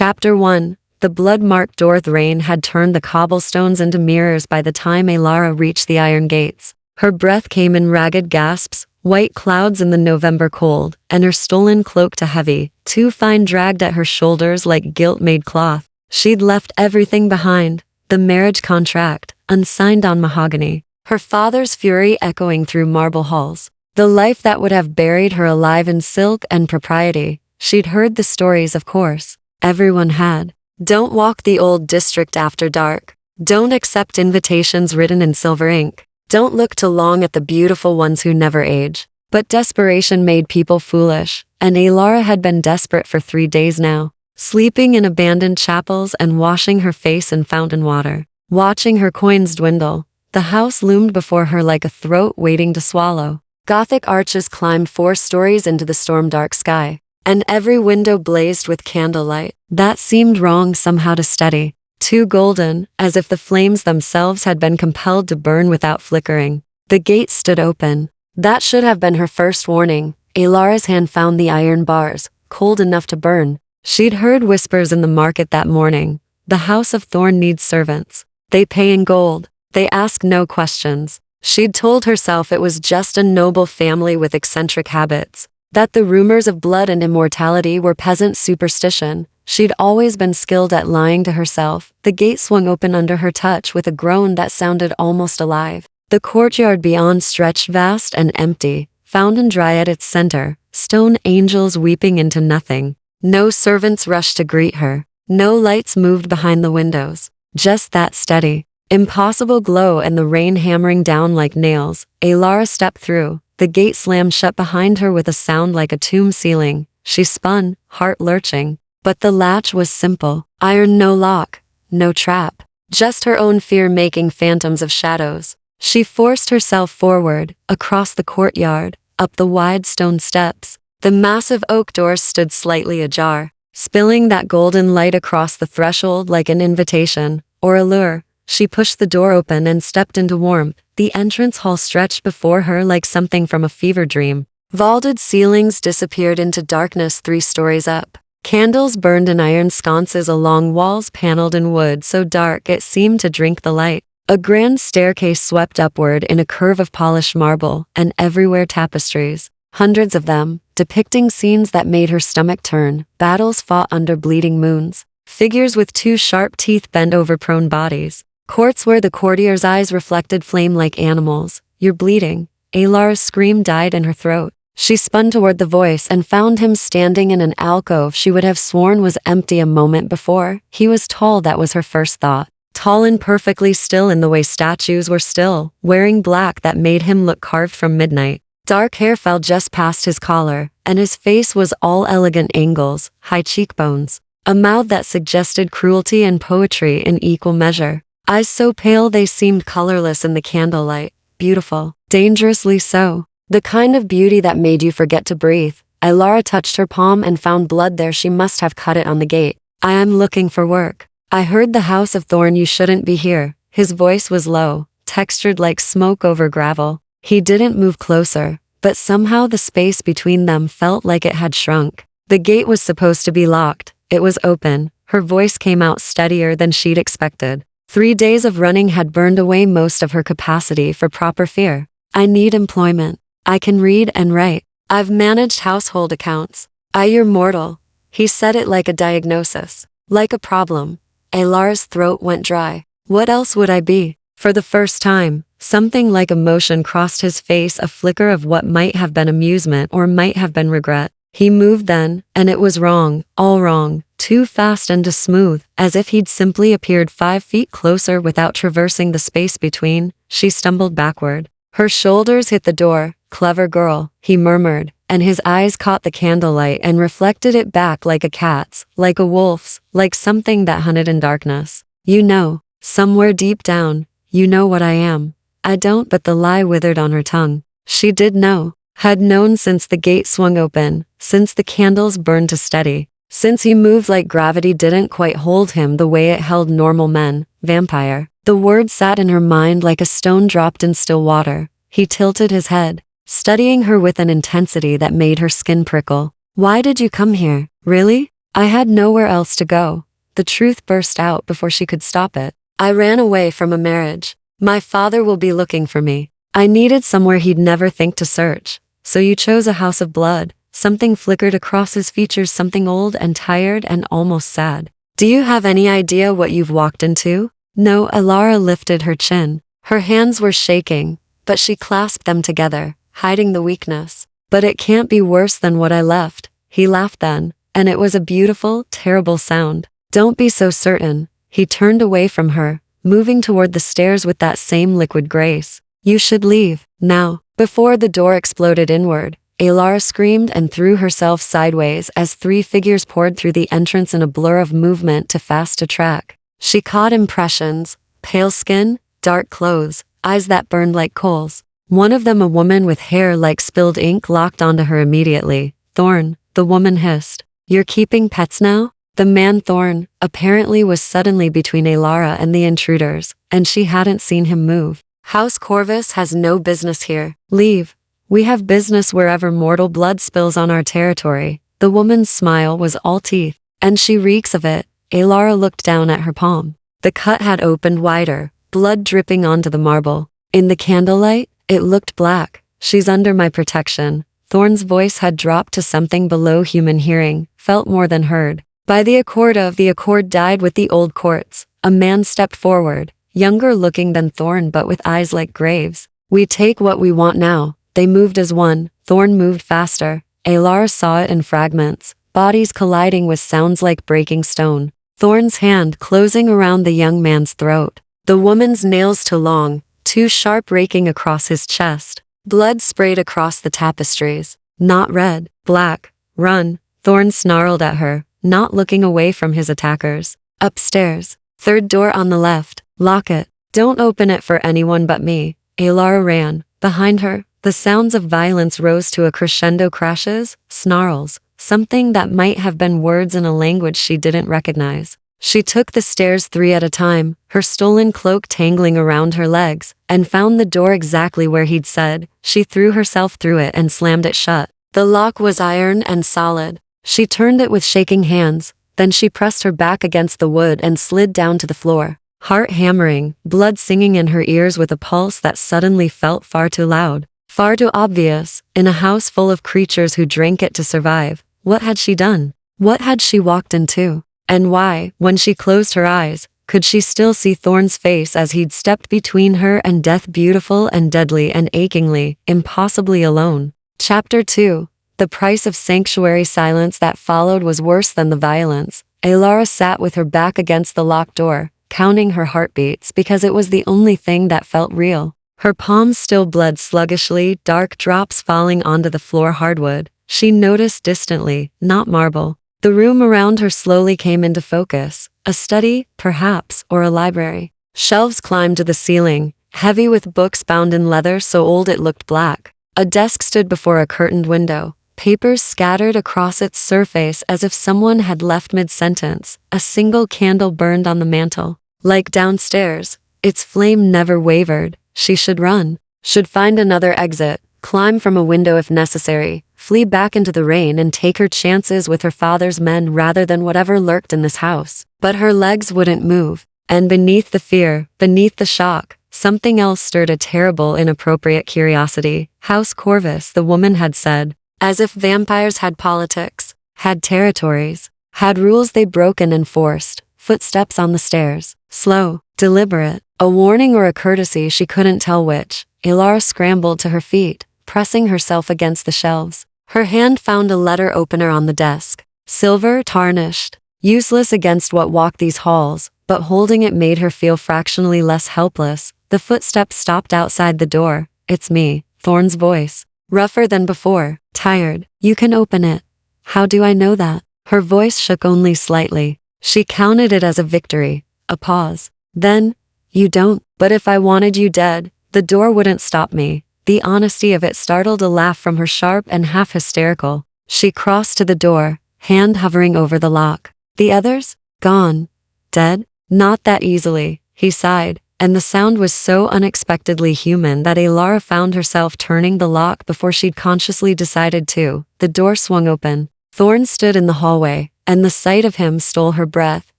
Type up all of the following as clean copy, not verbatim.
Chapter 1. The blood-marked door. The rain had turned the cobblestones into mirrors by the time Alara reached the iron gates. Her breath came in ragged gasps, white clouds in the November cold, and her stolen cloak too heavy, too fine, dragged at her shoulders like guilt-made cloth. She'd left everything behind, the marriage contract, unsigned on mahogany, her father's fury echoing through marble halls, the life that would have buried her alive in silk and propriety. She'd heard the stories, of course. Everyone had. Don't walk the old district after dark. Don't accept invitations written in silver ink. Don't look too long at the beautiful ones who never age. But desperation made people foolish, and Alara had been desperate for 3 days now, sleeping in abandoned chapels and washing her face in fountain water, watching her coins dwindle. The house loomed before her like a throat waiting to swallow. Gothic arches climbed 4 stories into the storm-dark sky, and every window blazed with candlelight that seemed wrong somehow to steady, too golden, as if the flames themselves had been compelled to burn without flickering. The gate stood open. That should have been her first warning. Alara's hand found the iron bars, cold enough to burn. She'd heard whispers in the market that morning. The House of Thorn needs servants. They pay in gold. They ask no questions. She'd told herself it was just a noble family with eccentric habits, that the rumors of blood and immortality were peasant superstition. She'd always been skilled at lying to herself. The gate swung open under her touch with a groan that sounded almost alive. The courtyard beyond stretched vast and empty, fountain dry at its center, stone angels weeping into nothing. No servants rushed to greet her. No lights moved behind the windows. Just that steady, impossible glow and the rain hammering down like nails. Alara stepped through. The gate slammed shut behind her with a sound like a tomb ceiling. She spun, heart lurching. But the latch was simple. Iron, no lock, no trap. Just her own fear making phantoms of shadows. She forced herself forward, across the courtyard, up the wide stone steps. The massive oak doors stood slightly ajar, spilling that golden light across the threshold like an invitation, or a lure. She pushed the door open and stepped into warmth. The entrance hall stretched before her like something from a fever dream. Vaulted ceilings disappeared into darkness 3 stories up. Candles burned in iron sconces along walls paneled in wood so dark it seemed to drink the light. A grand staircase swept upward in a curve of polished marble, and everywhere tapestries, hundreds of them, depicting scenes that made her stomach turn. Battles fought under bleeding moons. Figures with 2 sharp teeth bent over prone bodies. Courts where the courtiers' eyes reflected flame like animals. You're bleeding. Alara's scream died in her throat. She spun toward the voice and found him standing in an alcove she would have sworn was empty a moment before. He was tall, that was her first thought. Tall and perfectly still in the way statues were still, wearing black that made him look carved from midnight. Dark hair fell just past his collar, and his face was all elegant angles, high cheekbones, a mouth that suggested cruelty and poetry in equal measure. Eyes so pale they seemed colorless in the candlelight. Beautiful, dangerously so. The kind of beauty that made you forget to breathe. Alara touched her palm and found blood there. She must have cut it on the gate. I am looking for work. I heard the House of Thorn. You shouldn't be here. His voice was low, textured like smoke over gravel. He didn't move closer, but somehow the space between them felt like it had shrunk. The gate was supposed to be locked. It was open. Her voice came out steadier than she'd expected. 3 days of running had burned away most of her capacity for proper fear. I need employment. I can read and write. I've managed household accounts. You're mortal. He said it like a diagnosis, like a problem. Alara's throat went dry. What else would I be? For the first time, something like emotion crossed his face, a flicker of what might have been amusement or might have been regret. He moved then, and it was wrong, all wrong, too fast and too smooth, as if he'd simply appeared 5 feet closer without traversing the space between. She stumbled backward. Her shoulders hit the door. Clever girl, he murmured, and his eyes caught the candlelight and reflected it back like a cat's, like a wolf's, like something that hunted in darkness. You know, somewhere deep down, you know what I am. I don't, but the lie withered on her tongue. She did know, had known since the gate swung open, since the candles burned to steady, since he moved like gravity didn't quite hold him the way it held normal men. Vampire. The word sat in her mind like a stone dropped in still water. He tilted his head, studying her with an intensity that made her skin prickle. Why did you come here? Really? I had nowhere else to go. The truth burst out before she could stop it. I ran away from a marriage. My father will be looking for me. I needed somewhere he'd never think to search. So you chose a house of blood. Something flickered across his features, something old and tired and almost sad. Do you have any idea what you've walked into? No, Ilara lifted her chin. Her hands were shaking, but she clasped them together, hiding the weakness. But it can't be worse than what I left. He laughed then, and it was a beautiful, terrible sound. Don't be so certain. He turned away from her, moving toward the stairs with that same liquid grace. You should leave, now. Before the door exploded inward, Ilara screamed and threw herself sideways as 3 figures poured through the entrance in a blur of movement too fast to track. She caught impressions: pale skin, dark clothes, eyes that burned like coals. One of them, a woman with hair like spilled ink, locked onto her immediately. Thorn, the woman hissed. You're keeping pets now? The man Thorn, apparently, was suddenly between Ilara and the intruders, and she hadn't seen him move. House Corvus has no business here. Leave. We have business wherever mortal blood spills on our territory. The woman's smile was all teeth. And she reeks of it. Ilara looked down at her palm. The cut had opened wider, blood dripping onto the marble. In the candlelight, it looked black. She's under my protection. Thorn's voice had dropped to something below human hearing, felt more than heard. By the accord died with the old courts. A man stepped forward, younger looking than Thorn but with eyes like graves. We take what we want now. They moved as one. Thorn moved faster. Ilara saw it in fragments, bodies colliding with sounds like breaking stone. Thorn's hand closing around the young man's throat. The woman's nails too long, too sharp, raking across his chest. Blood sprayed across the tapestries. Not red, black. Run. Thorn snarled at her, not looking away from his attackers. Upstairs. 3rd door on the left. Lock it. Don't open it for anyone but me. Ilara ran. Behind her, the sounds of violence rose to a crescendo: crashes, snarls, something that might have been words in a language she didn't recognize. She took the stairs 3 at a time, her stolen cloak tangling around her legs, and found the door exactly where he'd said. She threw herself through it and slammed it shut. The lock was iron and solid. She turned it with shaking hands, then she pressed her back against the wood and slid down to the floor. Heart hammering, blood singing in her ears with a pulse that suddenly felt far too loud, far too obvious. In a house full of creatures who drank it to survive, what had she done? What had she walked into? And why, when she closed her eyes, could she still see Thorn's face as he'd stepped between her and death, beautiful and deadly and achingly, impossibly alone? Chapter 2. The price of sanctuary. Silence that followed was worse than the violence. Ilara sat with her back against the locked door, counting her heartbeats because it was the only thing that felt real. Her palms still bled sluggishly, dark drops falling onto the floor hardwood. She noticed distantly, not marble. The room around her slowly came into focus. A study, perhaps, or a library. Shelves climbed to the ceiling, heavy with books bound in leather so old it looked black. A desk stood before a curtained window, papers scattered across its surface as if someone had left mid-sentence. A single candle burned on the mantel. Like downstairs, its flame never wavered. She should run, should find another exit, climb from a window if necessary, flee back into the rain and take her chances with her father's men rather than whatever lurked in this house. But her legs wouldn't move, and beneath the fear, beneath the shock, something else stirred: a terrible, inappropriate curiosity. House Corvus, the woman had said, as if vampires had politics, had territories, had rules they broke and enforced. Footsteps on the stairs, slow, deliberate, a warning or a courtesy, she couldn't tell which. Ilara scrambled to her feet, pressing herself against the shelves. Her hand found a letter opener on the desk. Silver, tarnished, useless against what walked these halls, but holding it made her feel fractionally less helpless. The footsteps stopped outside the door. It's me, Thorn's voice, rougher than before, tired. You can open it. How do I know that? Her voice shook only slightly. She counted it as a victory. A pause. Then, you don't. But if I wanted you dead, the door wouldn't stop me. The honesty of it startled a laugh from her, sharp and half hysterical. She crossed to the door, hand hovering over the lock. The others? Gone. Dead? Not that easily, he sighed, and the sound was so unexpectedly human that Ilara found herself turning the lock before she'd consciously decided to. The door swung open. Thorn stood in the hallway, and the sight of him stole her breath.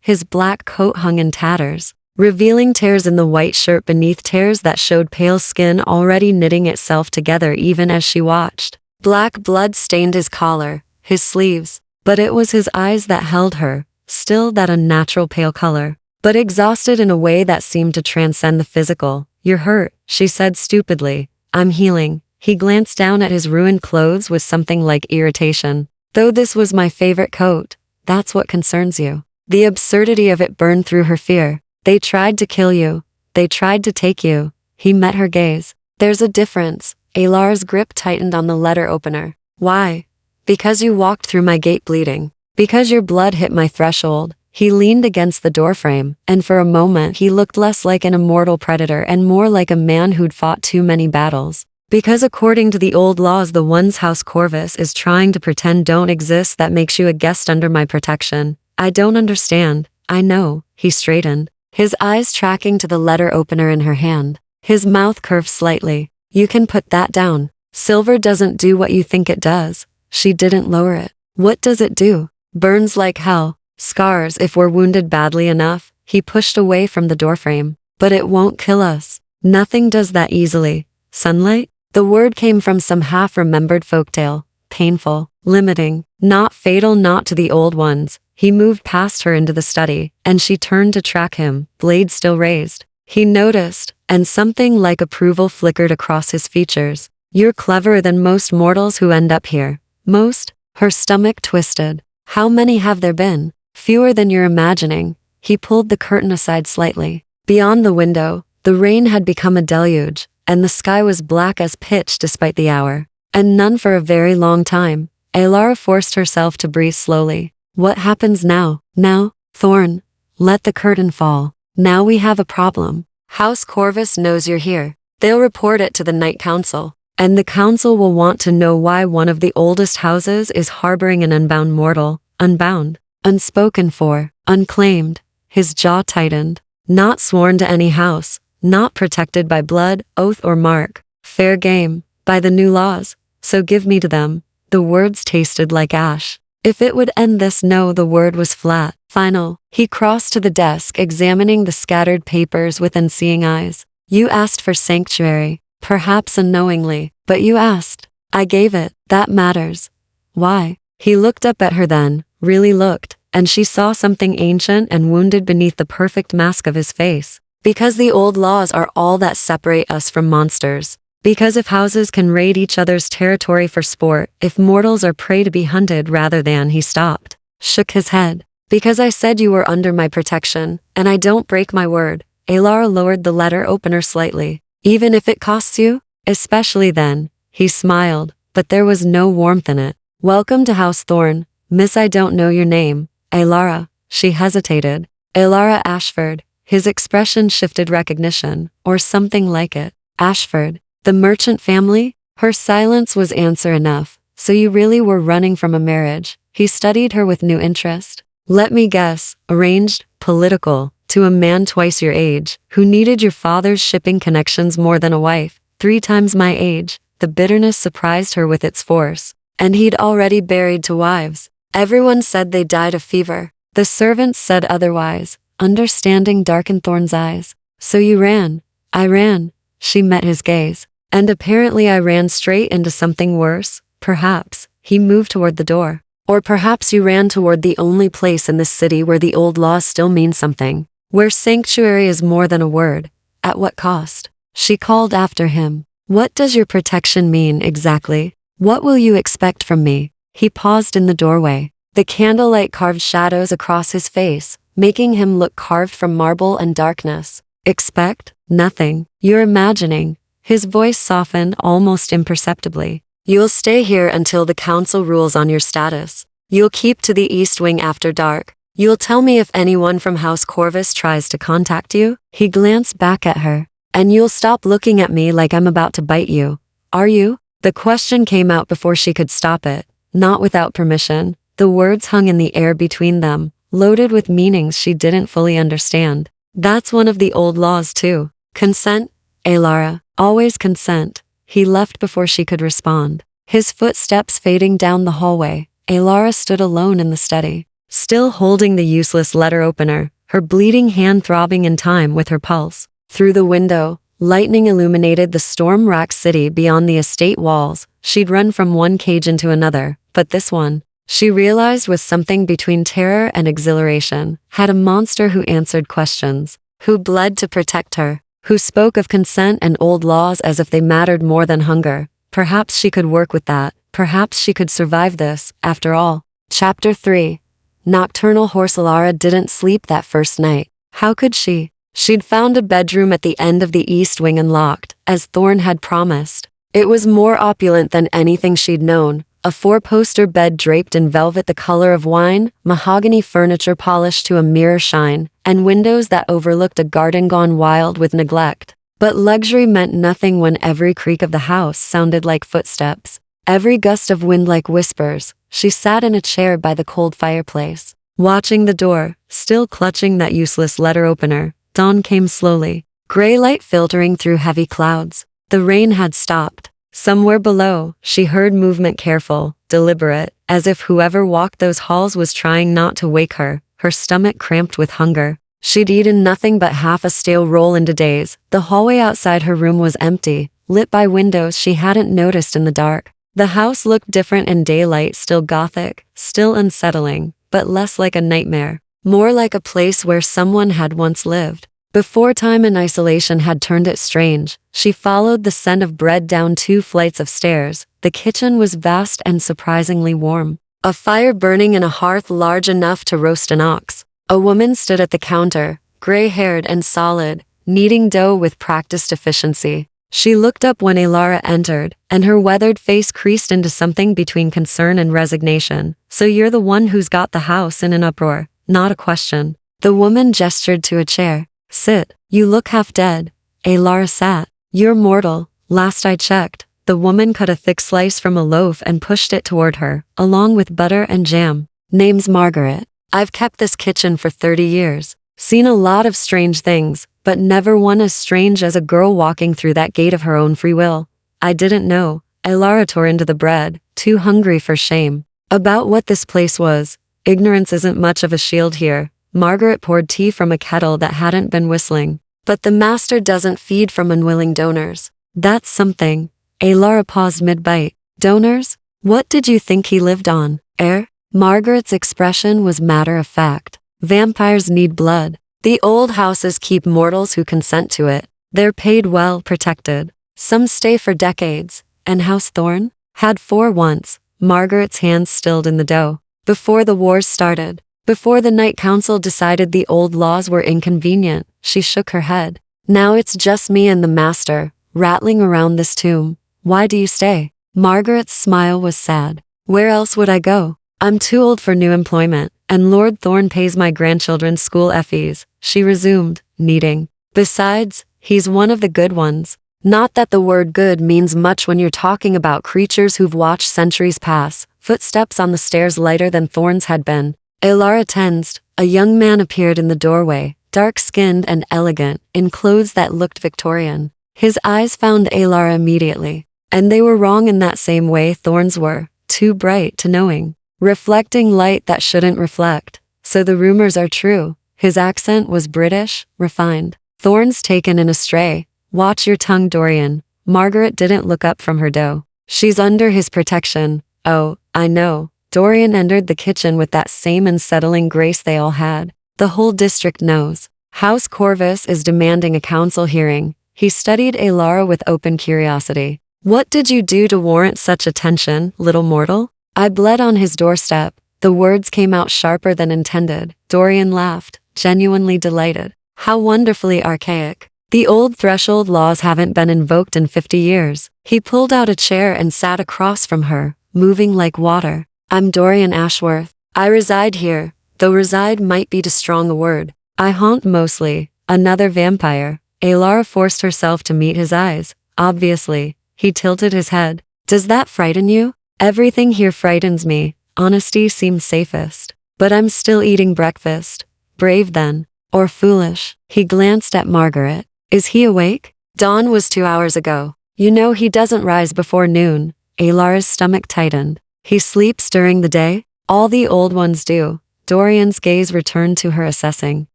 His black coat hung in tatters, revealing tears in the white shirt beneath, tears that showed pale skin already knitting itself together even as she watched. Black blood stained his collar, his sleeves, but it was his eyes that held her, still that unnatural pale color, but exhausted in a way that seemed to transcend the physical. "You're hurt," she said stupidly. "I'm healing." He glanced down at his ruined clothes with something like irritation. "Though this was my favorite coat, that's what concerns you." The absurdity of it burned through her fear. "They tried to kill you. They tried to take you." He met her gaze. "There's a difference." Alar's grip tightened on the letter opener. "Why?" "Because you walked through my gate bleeding. Because your blood hit my threshold." He leaned against the doorframe, and for a moment he looked less like an immortal predator and more like a man who'd fought too many battles. "Because according to the old laws, the ones House Corvus is trying to pretend don't exist, that makes you a guest under my protection." "I don't understand." "I know." He straightened, his eyes tracking to the letter opener in her hand. His mouth curved slightly. "You can put that down. Silver doesn't do what you think it does." She didn't lower it. "What does it do?" "Burns like hell. Scars if we're wounded badly enough." He pushed away from the doorframe. "But it won't kill us." "Nothing does that easily." "Sunlight?" The word came from some half-remembered folktale. Painful, limiting, not fatal, not to the old ones. He moved past her into the study, and she turned to track him, blade still raised. He noticed, and something like approval flickered across his features. "You're cleverer than most mortals who end up here." "Most?" Her stomach twisted. "How many have there been?" "Fewer than you're imagining." He pulled the curtain aside slightly. Beyond the window, the rain had become a deluge, and the sky was black as pitch despite the hour. "And none for a very long time." Alara forced herself to breathe slowly. "What happens now?" "Now, Thorn, let the curtain fall. Now we have a problem. House Corvus knows you're here. They'll report it to the Night Council. And the council will want to know why one of the oldest houses is harboring an unbound mortal. Unbound. Unspoken for. Unclaimed." His jaw tightened. "Not sworn to any house. Not protected by blood, oath or mark. Fair game. By the new laws. So give me to them." The words tasted like ash. If it would end this, no, the word was flat. Final. He crossed to the desk, examining the scattered papers with unseeing eyes. "You asked for sanctuary. Perhaps unknowingly, but you asked. I gave it. That matters." "Why?" He looked up at her then, really looked, and she saw something ancient and wounded beneath the perfect mask of his face. "Because the old laws are all that separate us from monsters. Because if houses can raid each other's territory for sport, if mortals are prey to be hunted rather than." He stopped, shook his head. "Because I said you were under my protection, and I don't break my word." Alara lowered the letter opener slightly. "Even if it costs you?" "Especially then." He smiled, but there was no warmth in it. "Welcome to House Thorn, Miss. I don't know your name." "Alara." She hesitated. "Alara Ashford." His expression shifted. "Recognition, or something like it." "Ashford. The merchant family?" Her silence was answer enough. "So you really were running from a marriage?" He studied her with new interest. "Let me guess. Arranged, political, to a man twice your age, who needed your father's shipping connections more than a wife, 3 times my age." The bitterness surprised her with its force. "And he'd already buried 2 wives. Everyone said they died of fever. The servants said otherwise." Understanding darkened Thorn's eyes. "So you ran." "I ran." She met his gaze. "And apparently I ran straight into something worse." "Perhaps." He moved toward the door. "Or perhaps you ran toward the only place in this city where the old laws still mean something. Where sanctuary is more than a word." "At what cost?" She called after him. "What does your protection mean exactly? What will you expect from me?" He paused in the doorway. The candlelight carved shadows across his face, making him look carved from marble and darkness. "Expect? Nothing. You're imagining." His voice softened almost imperceptibly. "You'll stay here until the council rules on your status. You'll keep to the East Wing after dark. You'll tell me if anyone from House Corvus tries to contact you." He glanced back at her. "And you'll stop looking at me like I'm about to bite you. Are you?" The question came out before she could stop it, not without permission. The words hung in the air between them, loaded with meanings she didn't fully understand. "That's one of the old laws too. Consent, Alara, always consent." He left before she could respond. His footsteps fading down the hallway, Alara stood alone in the study. still holding the useless letter opener, her bleeding hand throbbing in time with her pulse. Through the window, lightning illuminated the storm-racked city beyond the estate walls. She'd run from one cage into another, but this one, she realized, was something between terror and exhilaration, had a monster who answered questions, who bled to protect her, who spoke of consent and old laws as if they mattered more than hunger. Perhaps she could work with that. Perhaps she could survive this, after all. Chapter 3. Nocturnal horse. Alara didn't sleep that first night. How could she? She'd found a bedroom at the end of the east wing unlocked, as Thorn had promised. It was more opulent than anything she'd known. A four-poster bed draped in velvet the color of wine, mahogany furniture polished to a mirror shine, and windows that overlooked a garden gone wild with neglect. But luxury meant nothing when every creak of the house sounded like footsteps, every gust of wind like whispers. She sat in a chair by the cold fireplace, watching the door, still clutching that useless letter opener. Dawn came slowly, gray light filtering through heavy clouds. The rain had stopped. Somewhere below, she heard movement, careful, deliberate, as if whoever walked those halls was trying not to wake her. Her stomach cramped with hunger. She'd eaten nothing but half a stale roll in days. The hallway outside her room was empty, lit by windows she hadn't noticed in the dark. The house looked different in daylight, still gothic, still unsettling, but less like a nightmare, more like a place where someone had once lived. Before time and isolation had turned it strange, she followed the scent of bread down 2 flights of stairs. The kitchen was vast and surprisingly warm. A fire burning in a hearth large enough to roast an ox. A woman stood at the counter, gray-haired and solid, kneading dough with practiced efficiency. She looked up when Alara entered, and her weathered face creased into something between concern and resignation. "So you're the one who's got the house in an uproar?" Not a question. The woman gestured to a chair. "Sit. You look half dead." Alara sat. "You're mortal. Last I checked." The woman cut a thick slice from a loaf and pushed it toward her, along with butter and jam. "Name's Margaret. I've kept this kitchen for 30 years. Seen a lot of strange things, but never one as strange as a girl walking through that gate of her own free will. I didn't know." Alara tore into the bread, too hungry for shame. "About what this place was. Ignorance isn't much of a shield here." Margaret poured tea from a kettle that hadn't been whistling. "But the master doesn't feed from unwilling donors." "That's something." Alara paused mid-bite. "Donors? What did you think he lived on? Air?" Margaret's expression was matter-of-fact. "Vampires need blood. The old houses keep mortals who consent to it. They're paid well, protected. Some stay for decades. And House Thorn had 4 once." Margaret's hands stilled in the dough. "Before the wars started. Before the Night Council decided the old laws were inconvenient." She shook her head. "Now it's just me and the master, rattling around this tomb. Why do you stay?" Margaret's smile was sad. "Where else would I go? I'm too old for new employment, and Lord Thorn pays my grandchildren's school fees." She resumed, kneading. "Besides, he's one of the good ones. Not that the word good means much when you're talking about creatures who've watched centuries pass." Footsteps on the stairs lighter than Thorn's had been. Alara tensed. A young man appeared in the doorway, dark-skinned and elegant, in clothes that looked Victorian. His eyes found Alara immediately, and they were wrong in that same way Thorn's were, too bright to knowing, reflecting light that shouldn't reflect. "So the rumors are true." His accent was British, refined. "Thorn's taken in a stray. Watch your tongue, Dorian." Margaret didn't look up from her dough. "She's under his protection." "Oh, I know." Dorian entered the kitchen with that same unsettling grace they all had. "The whole district knows. House Corvus is demanding a council hearing." He studied Alara with open curiosity. "What did you do to warrant such attention, little mortal?" "I bled on his doorstep." The words came out sharper than intended. Dorian laughed, genuinely delighted. "How wonderfully archaic. The old threshold laws haven't been invoked in 50 years. He pulled out a chair and sat across from her, moving like water. "I'm Dorian Ashworth. I reside here, though reside might be too strong a word. I haunt mostly." "Another vampire." Alara forced herself to meet his eyes. "Obviously." He tilted his head. "Does that frighten you?" "Everything here frightens me. Honesty seems safest. But I'm still eating breakfast." "Brave then. Or foolish." He glanced at Margaret. "Is he awake?" "Dawn was 2 hours ago. You know he doesn't rise before noon." Alara's stomach tightened. "He sleeps during the day?" "All the old ones do." Dorian's gaze returned to her, assessing.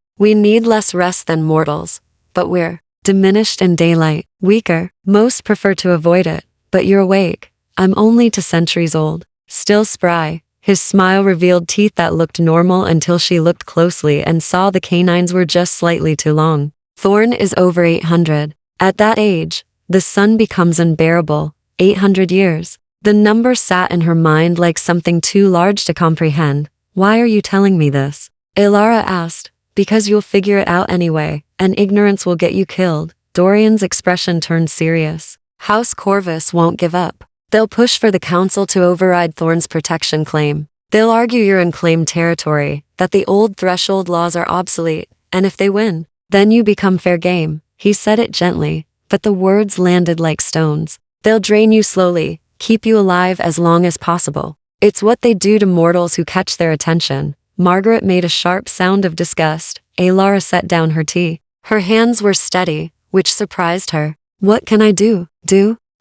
We need less rest than mortals, but we're diminished in daylight, weaker, most prefer to avoid it, but you're awake. I'm only 2 centuries old, still spry. His smile revealed teeth that looked normal until she looked closely and saw the canines were just slightly too long. Thorn is over 800. At that age, the sun becomes unbearable. 800 years. The number sat in her mind like something too large to comprehend. Why are you telling me this? Ilara asked. Because you'll figure it out anyway, and ignorance will get you killed. Dorian's expression turned serious. House Corvus won't give up. They'll push for the council to override Thorn's protection claim. They'll argue you're in claimed territory, that the old threshold laws are obsolete, and if they win, then you become fair game. He said it gently, but the words landed like stones. They'll drain you slowly, keep you alive as long as possible. It's what they do to mortals who catch their attention. Margaret made a sharp sound of disgust. Ilara set down her tea. Her hands were steady, which surprised her. What can I do?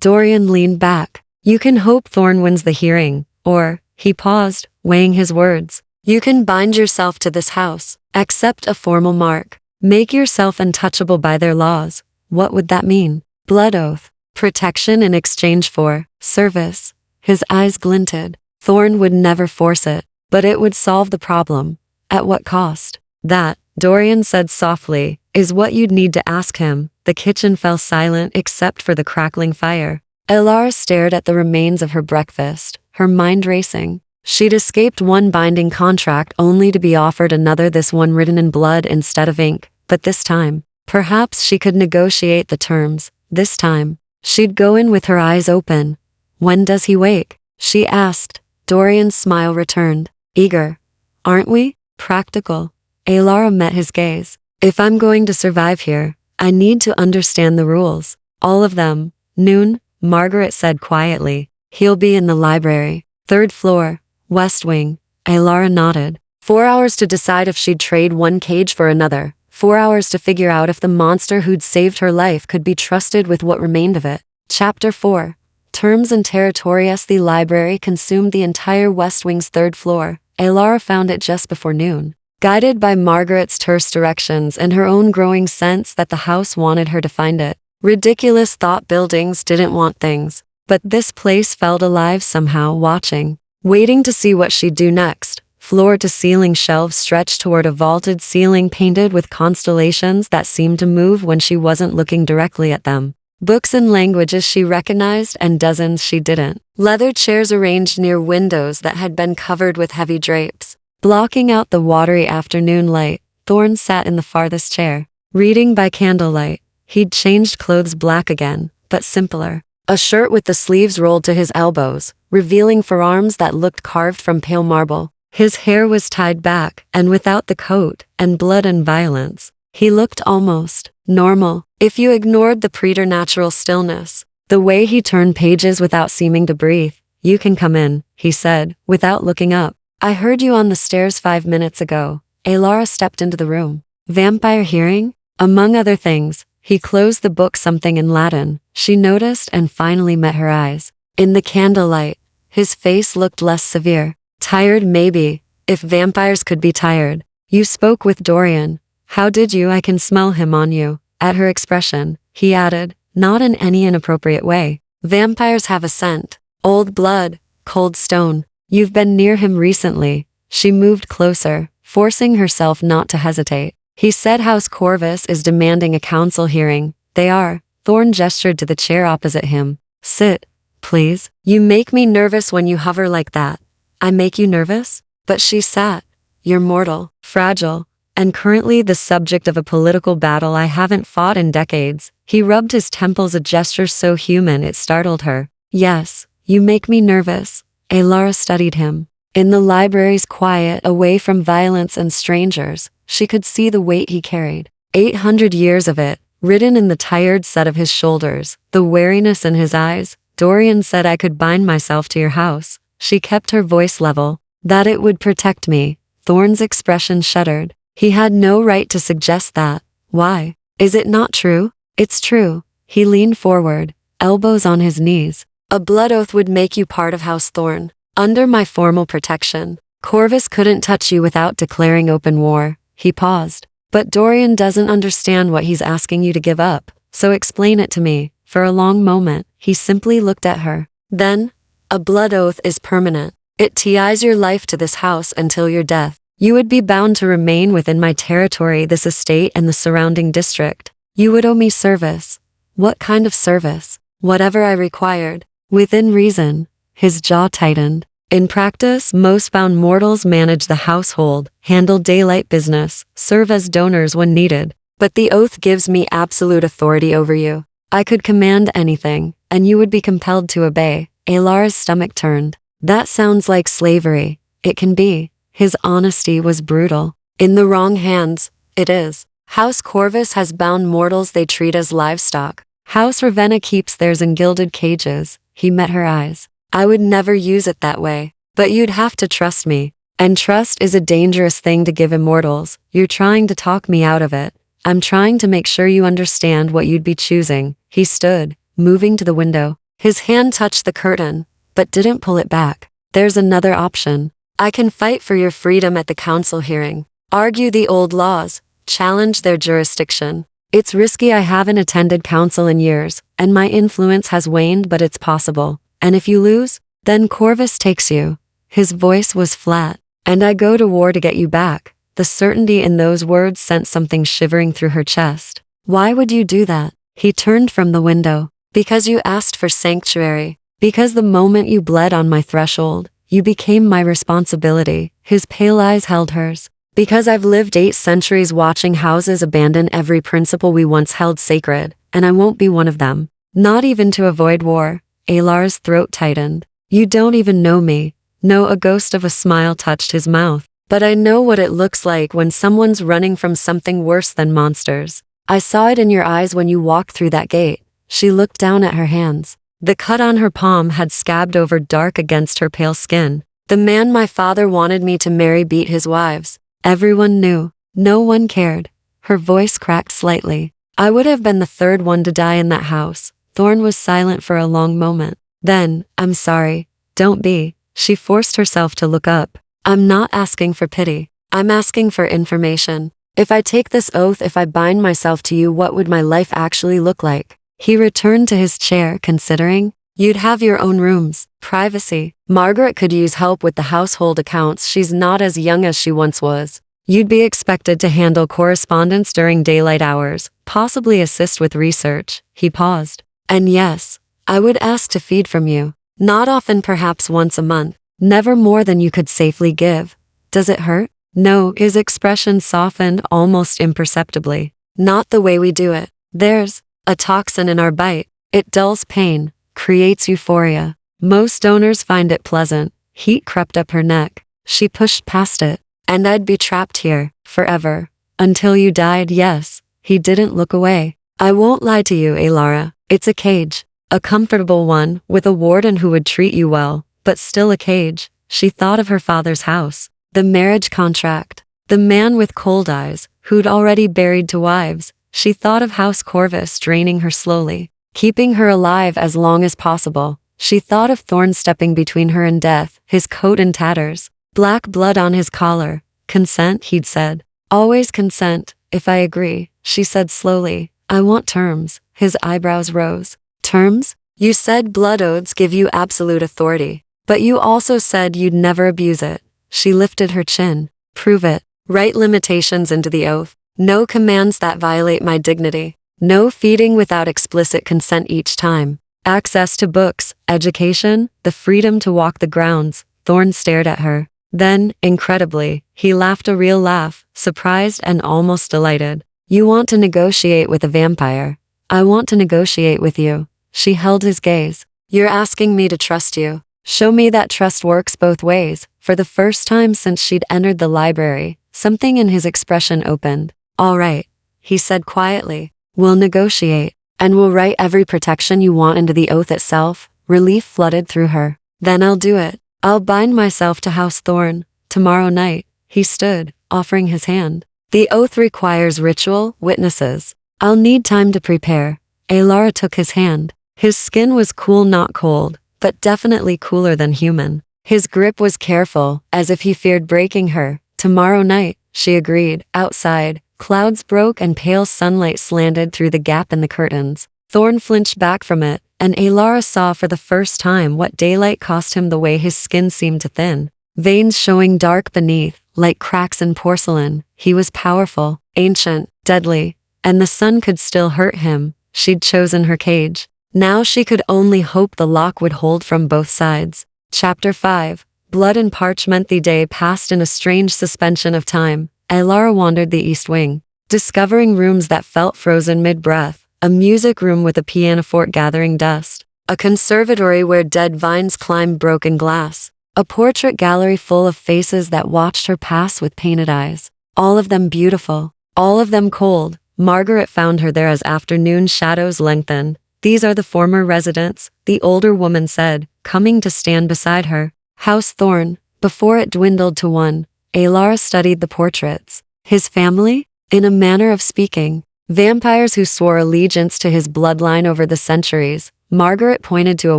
Dorian leaned back. You can hope Thorn wins the hearing, or, he paused, weighing his words. You can bind yourself to this house, accept a formal mark, make yourself untouchable by their laws. What would that mean? Blood oath. Protection in exchange for service. His eyes glinted. Thorn would never force it, but it would solve the problem. At what cost? That, Dorian said softly, is what you'd need to ask him. The kitchen fell silent except for the crackling fire. Ilara stared at the remains of her breakfast, her mind racing. She'd escaped one binding contract only to be offered another, this one written in blood instead of ink. But this time, perhaps she could negotiate the terms. This time, she'd go in with her eyes open. When does he wake? She asked. Dorian's smile returned. Eager. Aren't we? Practical. Ilara met his gaze. If I'm going to survive here, I need to understand the rules. All of them. Noon, Margaret said quietly. He'll be in the library. 3rd floor. West wing. Ilara nodded. 4 hours to decide if she'd trade one cage for another. 4 hours to figure out if the monster who'd saved her life could be trusted with what remained of it. Chapter 4. Terms and territorius. The library consumed the entire West Wing's 3rd floor. Ilara found it just before noon. Guided by Margaret's terse directions and her own growing sense that the house wanted her to find it. Ridiculous thought buildings didn't want things, but this place felt alive somehow, watching, waiting to see what she'd do next. Floor-to-ceiling shelves stretched toward a vaulted ceiling painted with constellations that seemed to move when she wasn't looking directly at them. Books in languages she recognized and dozens she didn't. Leather chairs arranged near windows that had been covered with heavy drapes. Blocking out the watery afternoon light, Thorn sat in the farthest chair, reading by candlelight. He'd changed clothes black again, but simpler. A shirt with the sleeves rolled to his elbows, revealing forearms that looked carved from pale marble. His hair was tied back, and without the coat, and blood and violence, he looked almost normal, if you ignored the preternatural stillness. The way he turned pages without seeming to breathe. You can come in, he said, without looking up. I heard you on the stairs 5 minutes ago. Ilara stepped into the room. Vampire hearing? Among other things, he closed the book, something in Latin. She noticed and finally met her eyes. In the candlelight, his face looked less severe. Tired maybe, if vampires could be tired. You spoke with Dorian. How did you? I can smell him on you. At her expression, he added, not in any inappropriate way. Vampires have a scent. Old blood, cold stone. You've been near him recently. She moved closer, forcing herself not to hesitate. He said House Corvus is demanding a council hearing. They are. Thorn gestured to the chair opposite him. Sit, please. You make me nervous when you hover like that. I make you nervous? But she sat. You're mortal, fragile, and currently the subject of a political battle I haven't fought in decades. He rubbed his temples, a gesture so human it startled her. Yes, you make me nervous. Ilara studied him. In the library's quiet, away from violence and strangers, she could see the weight he carried. 800 years of it, written in the tired set of his shoulders, the wariness in his eyes. Dorian said I could bind myself to your house. She kept her voice level. That it would protect me. Thorn's expression shuddered. He had no right to suggest that. Why? Is it not true? It's true. He leaned forward, elbows on his knees. A blood oath would make you part of House Thorn. Under my formal protection. Corvus couldn't touch you without declaring open war. He paused. But Dorian doesn't understand what he's asking you to give up, so explain it to me. For a long moment, he simply looked at her. Then, a blood oath is permanent. It ties your life to this house until your death. You would be bound to remain within my territory, this estate and the surrounding district. You would owe me service. What kind of service? Whatever I required. Within reason. His jaw tightened. In practice, most bound mortals manage the household, handle daylight business, serve as donors when needed. But the oath gives me absolute authority over you. I could command anything, and you would be compelled to obey. Alara's stomach turned. That sounds like slavery. It can be. His honesty was brutal. In the wrong hands, it is. House Corvus has bound mortals they treat as livestock. House Ravenna keeps theirs in gilded cages. He met her eyes. I would never use it that way. But you'd have to trust me. And trust is a dangerous thing to give immortals. You're trying to talk me out of it. I'm trying to make sure you understand what you'd be choosing. He stood, moving to the window. His hand touched the curtain, but didn't pull it back. There's another option. I can fight for your freedom at the council hearing. Argue the old laws. Challenge their jurisdiction. It's risky. I haven't attended council in years, and my influence has waned, but it's possible. And if you lose, then Corvus takes you. His voice was flat. And I go to war to get you back. The certainty in those words sent something shivering through her chest. Why would you do that? He turned from the window. Because you asked for sanctuary. Because the moment you bled on my threshold, you became my responsibility. His pale eyes held hers. Because I've lived 8 centuries watching houses abandon every principle we once held sacred, and I won't be one of them. Not even to avoid war. Alara's throat tightened. You don't even know me. No, a ghost of a smile touched his mouth. But I know what it looks like when someone's running from something worse than monsters. I saw it in your eyes when you walked through that gate. She looked down at her hands. The cut on her palm had scabbed over dark against her pale skin. The man my father wanted me to marry beat his wives. Everyone knew. No one cared. Her voice cracked slightly. I would have been the third one to die in that house. Thorn was silent for a long moment. Then, I'm sorry. Don't be. She forced herself to look up. I'm not asking for pity. I'm asking for information. If I take this oath, if I bind myself to you, what would my life actually look like? He returned to his chair, considering. You'd have your own rooms, privacy. Margaret could use help with the household accounts. She's not as young as she once was. You'd be expected to handle correspondence during daylight hours, possibly assist with research. He paused. And yes, I would ask to feed from you. Not often, perhaps once a month. Never more than you could safely give. Does it hurt? No, his expression softened almost imperceptibly. Not the way we do it. There's a toxin in our bite. It dulls pain, creates euphoria. Most donors find it pleasant. Heat crept up her neck. She pushed past it. And I'd be trapped here, forever. Until you died, yes. He didn't look away. I won't lie to you, Alara. It's a cage. A comfortable one, with a warden who would treat you well, but still a cage. She thought of her father's house. The marriage contract. The man with cold eyes, who'd already buried 2 wives. She thought of House Corvus draining her slowly, keeping her alive as long as possible. She thought of Thorn stepping between her and death, his coat in tatters, black blood on his collar. Consent, he'd said. Always consent, if I agree, she said slowly. I want terms. His eyebrows rose. Terms? You said blood oaths give you absolute authority. But you also said you'd never abuse it. She lifted her chin. Prove it. Write limitations into the oath. No commands that violate my dignity. No feeding without explicit consent each time. Access to books, education, the freedom to walk the grounds. Thorn stared at her. Then, incredibly, he laughed a real laugh, surprised and almost delighted. You want to negotiate with a vampire. I want to negotiate with you. She held his gaze. You're asking me to trust you. Show me that trust works both ways. For the first time since she'd entered the library, something in his expression opened. All right, he said quietly. We'll negotiate, and we'll write every protection you want into the oath itself. Relief flooded through her. Then I'll do it. I'll bind myself to House Thorn. Tomorrow night. He stood, offering his hand. The oath requires ritual, witnesses. I'll need time to prepare. Alara took his hand. His skin was cool, not cold, but definitely cooler than human. His grip was careful, as if he feared breaking her. "Tomorrow night," she agreed. Outside, clouds broke and pale sunlight slanted through the gap in the curtains. Thorn flinched back from it, and Alara saw for the first time what daylight cost him, the way his skin seemed to thin. Veins showing dark beneath, like cracks in porcelain. He was powerful, ancient, deadly, and the sun could still hurt him. She'd chosen her cage. Now she could only hope the lock would hold from both sides. Chapter 5. Blood and Parchment. The day passed in a strange suspension of time. Alara wandered the east wing, discovering rooms that felt frozen mid-breath. A music room with a pianoforte gathering dust. A conservatory where dead vines climbed broken glass. A portrait gallery full of faces that watched her pass with painted eyes. All of them beautiful. All of them cold. Margaret found her there as afternoon shadows lengthened. "These are the former residents," the older woman said, coming to stand beside her. "House Thorn," before it dwindled to one. Alara studied the portraits. His family? In a manner of speaking. Vampires who swore allegiance to his bloodline over the centuries. Margaret pointed to a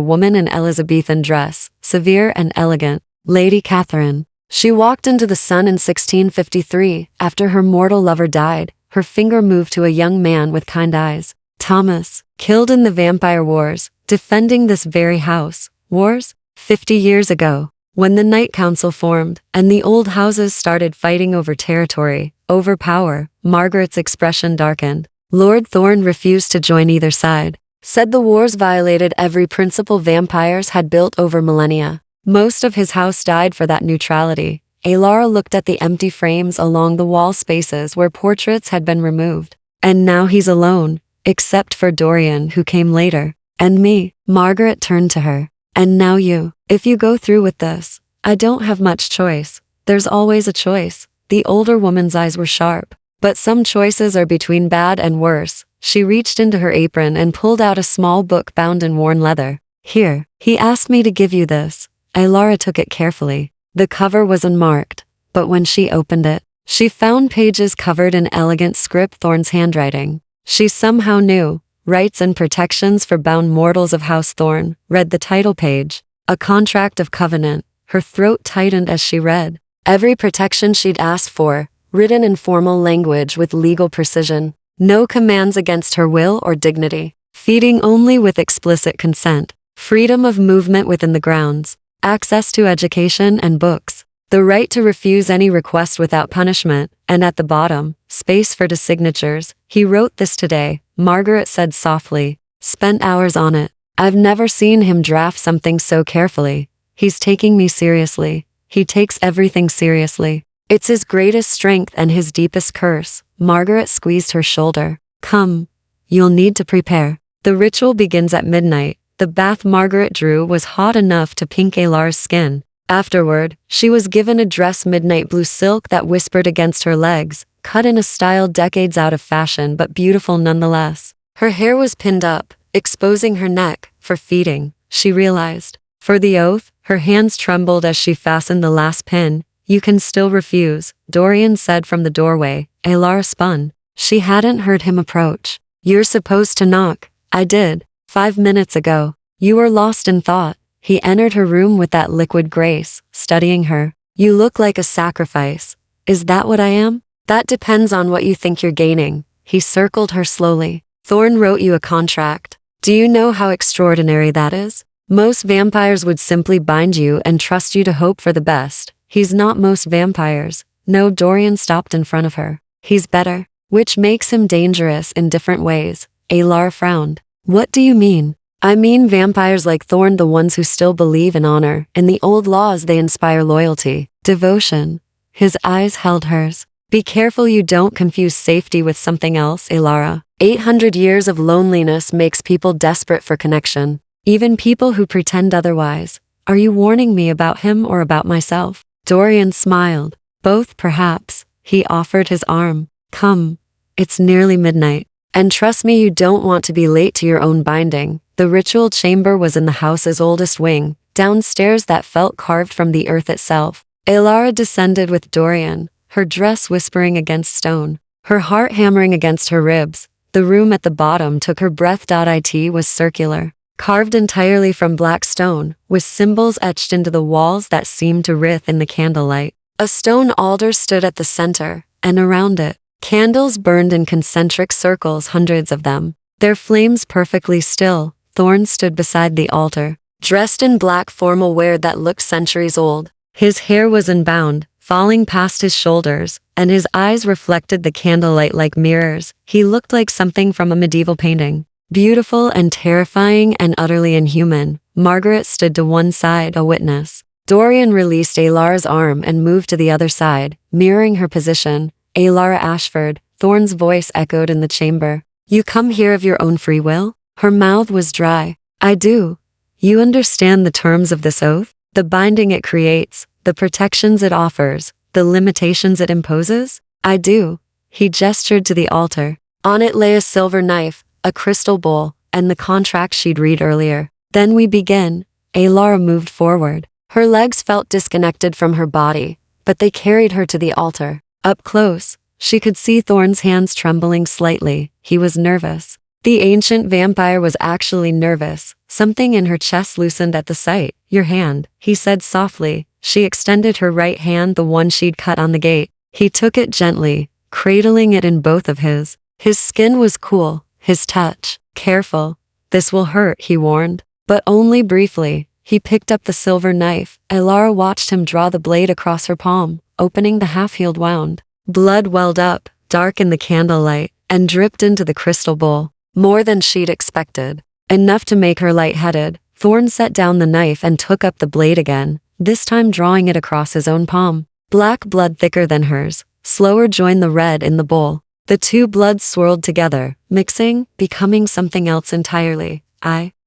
woman in Elizabethan dress, severe and elegant. Lady Catherine. She walked into the sun in 1653, after her mortal lover died. Her finger moved to a young man with kind eyes. Thomas, killed in the vampire wars, defending this very house. Wars? 50 years ago, when the Night Council formed, and the old houses started fighting over territory, over power. Margaret's expression darkened. Lord Thorn refused to join either side. Said the wars violated every principle vampires had built over millennia. Most of his house died for that neutrality. Alara looked at the empty frames along the wall spaces where portraits had been removed. And now he's alone, except for Dorian, who came later. And me. Margaret turned to her. And now you. If you go through with this, I don't have much choice. There's always a choice. The older woman's eyes were sharp. But some choices are between bad and worse. She reached into her apron and pulled out a small book bound in worn leather. Here, he asked me to give you this. Alara took it carefully. The cover was unmarked, but when she opened it, she found pages covered in elegant script, Thorn's handwriting. She somehow knew. Rights and Protections for Bound Mortals of House Thorn. Read the title page. A contract of covenant. Her throat tightened as she read. Every protection she'd asked for, written in formal language with legal precision. No commands against her will or dignity. Feeding only with explicit consent. Freedom of movement within the grounds. Access to education and books. The right to refuse any request without punishment. And at the bottom, space for the signatures. He wrote this today, Margaret said softly. Spent hours on it. I've never seen him draft something so carefully. He's taking me seriously. He takes everything seriously. It's his greatest strength and his deepest curse. Margaret squeezed her shoulder. Come. You'll need to prepare. The ritual begins at midnight. The bath Margaret drew was hot enough to pink Alara's skin. Afterward, she was given a dress midnight blue silk that whispered against her legs, cut in a style decades out of fashion but beautiful nonetheless. Her hair was pinned up, exposing her neck, for feeding, she realized. For the oath, her hands trembled as she fastened the last pin. You can still refuse, Dorian said from the doorway. Alara spun. She hadn't heard him approach. You're supposed to knock. I did. 5 minutes ago. You were lost in thought. He entered her room with that liquid grace, studying her. You look like a sacrifice. Is that what I am? That depends on what you think you're gaining. He circled her slowly. Thorn wrote you a contract. Do you know how extraordinary that is? Most vampires would simply bind you and trust you to hope for the best. He's not most vampires. No, Dorian stopped in front of her. He's better, which makes him dangerous in different ways. Alara frowned. What do you mean? I mean vampires like Thorn, the ones who still believe in honor. In the old laws they inspire loyalty, devotion. His eyes held hers. Be careful you don't confuse safety with something else, Alara. 800 years of loneliness makes people desperate for connection. Even people who pretend otherwise. Are you warning me about him or about myself? Dorian smiled. Both, perhaps. He offered his arm. Come. It's nearly midnight. And trust me, you don't want to be late to your own binding. The ritual chamber was in the house's oldest wing, downstairs that felt carved from the earth itself. Alara descended with Dorian, her dress whispering against stone, her heart hammering against her ribs. The room at the bottom took her breath. It was circular. carved entirely from black stone, with symbols etched into the walls that seemed to writhe in the candlelight. A stone altar stood at the center, and around it, candles burned in concentric circles, hundreds of them. Their flames perfectly still. Thorn stood beside the altar, dressed in black formal wear that looked centuries old. His hair was unbound, falling past his shoulders, and his eyes reflected the candlelight like mirrors. He looked like something from a medieval painting. Beautiful and terrifying and utterly inhuman. Margaret stood to one side, a witness. Dorian released Alara's arm and moved to the other side, mirroring her position. Alara Ashford, Thorn's voice echoed in the chamber. You come here of your own free will? Her mouth was dry. I do. You understand the terms of this oath? The binding it creates, the protections it offers, the limitations it imposes? I do. He gestured to the altar. On it lay a silver knife, a crystal bowl, and the contract she'd read earlier. Then we begin. Alara moved forward. Her legs felt disconnected from her body, but they carried her to the altar. Up close, she could see Thorn's hands trembling slightly. He was nervous. The ancient vampire was actually nervous. Something in her chest loosened at the sight. Your hand, he said softly. She extended her right hand, the one she'd cut on the gate. He took it gently, cradling it in both of his. His skin was cool, his touch careful. This will hurt, he warned, but only briefly. He picked up the silver knife. Alara watched him draw the blade across her palm, opening the half-healed wound. Blood welled up, dark in the candlelight, and dripped into the crystal bowl. More than she'd expected. Enough to make her lightheaded. Thorn set down the knife and took up the blade again, this time drawing it across his own palm. Black blood thicker than hers, slower joined the red in the bowl. The two bloods swirled together, mixing, becoming something else entirely.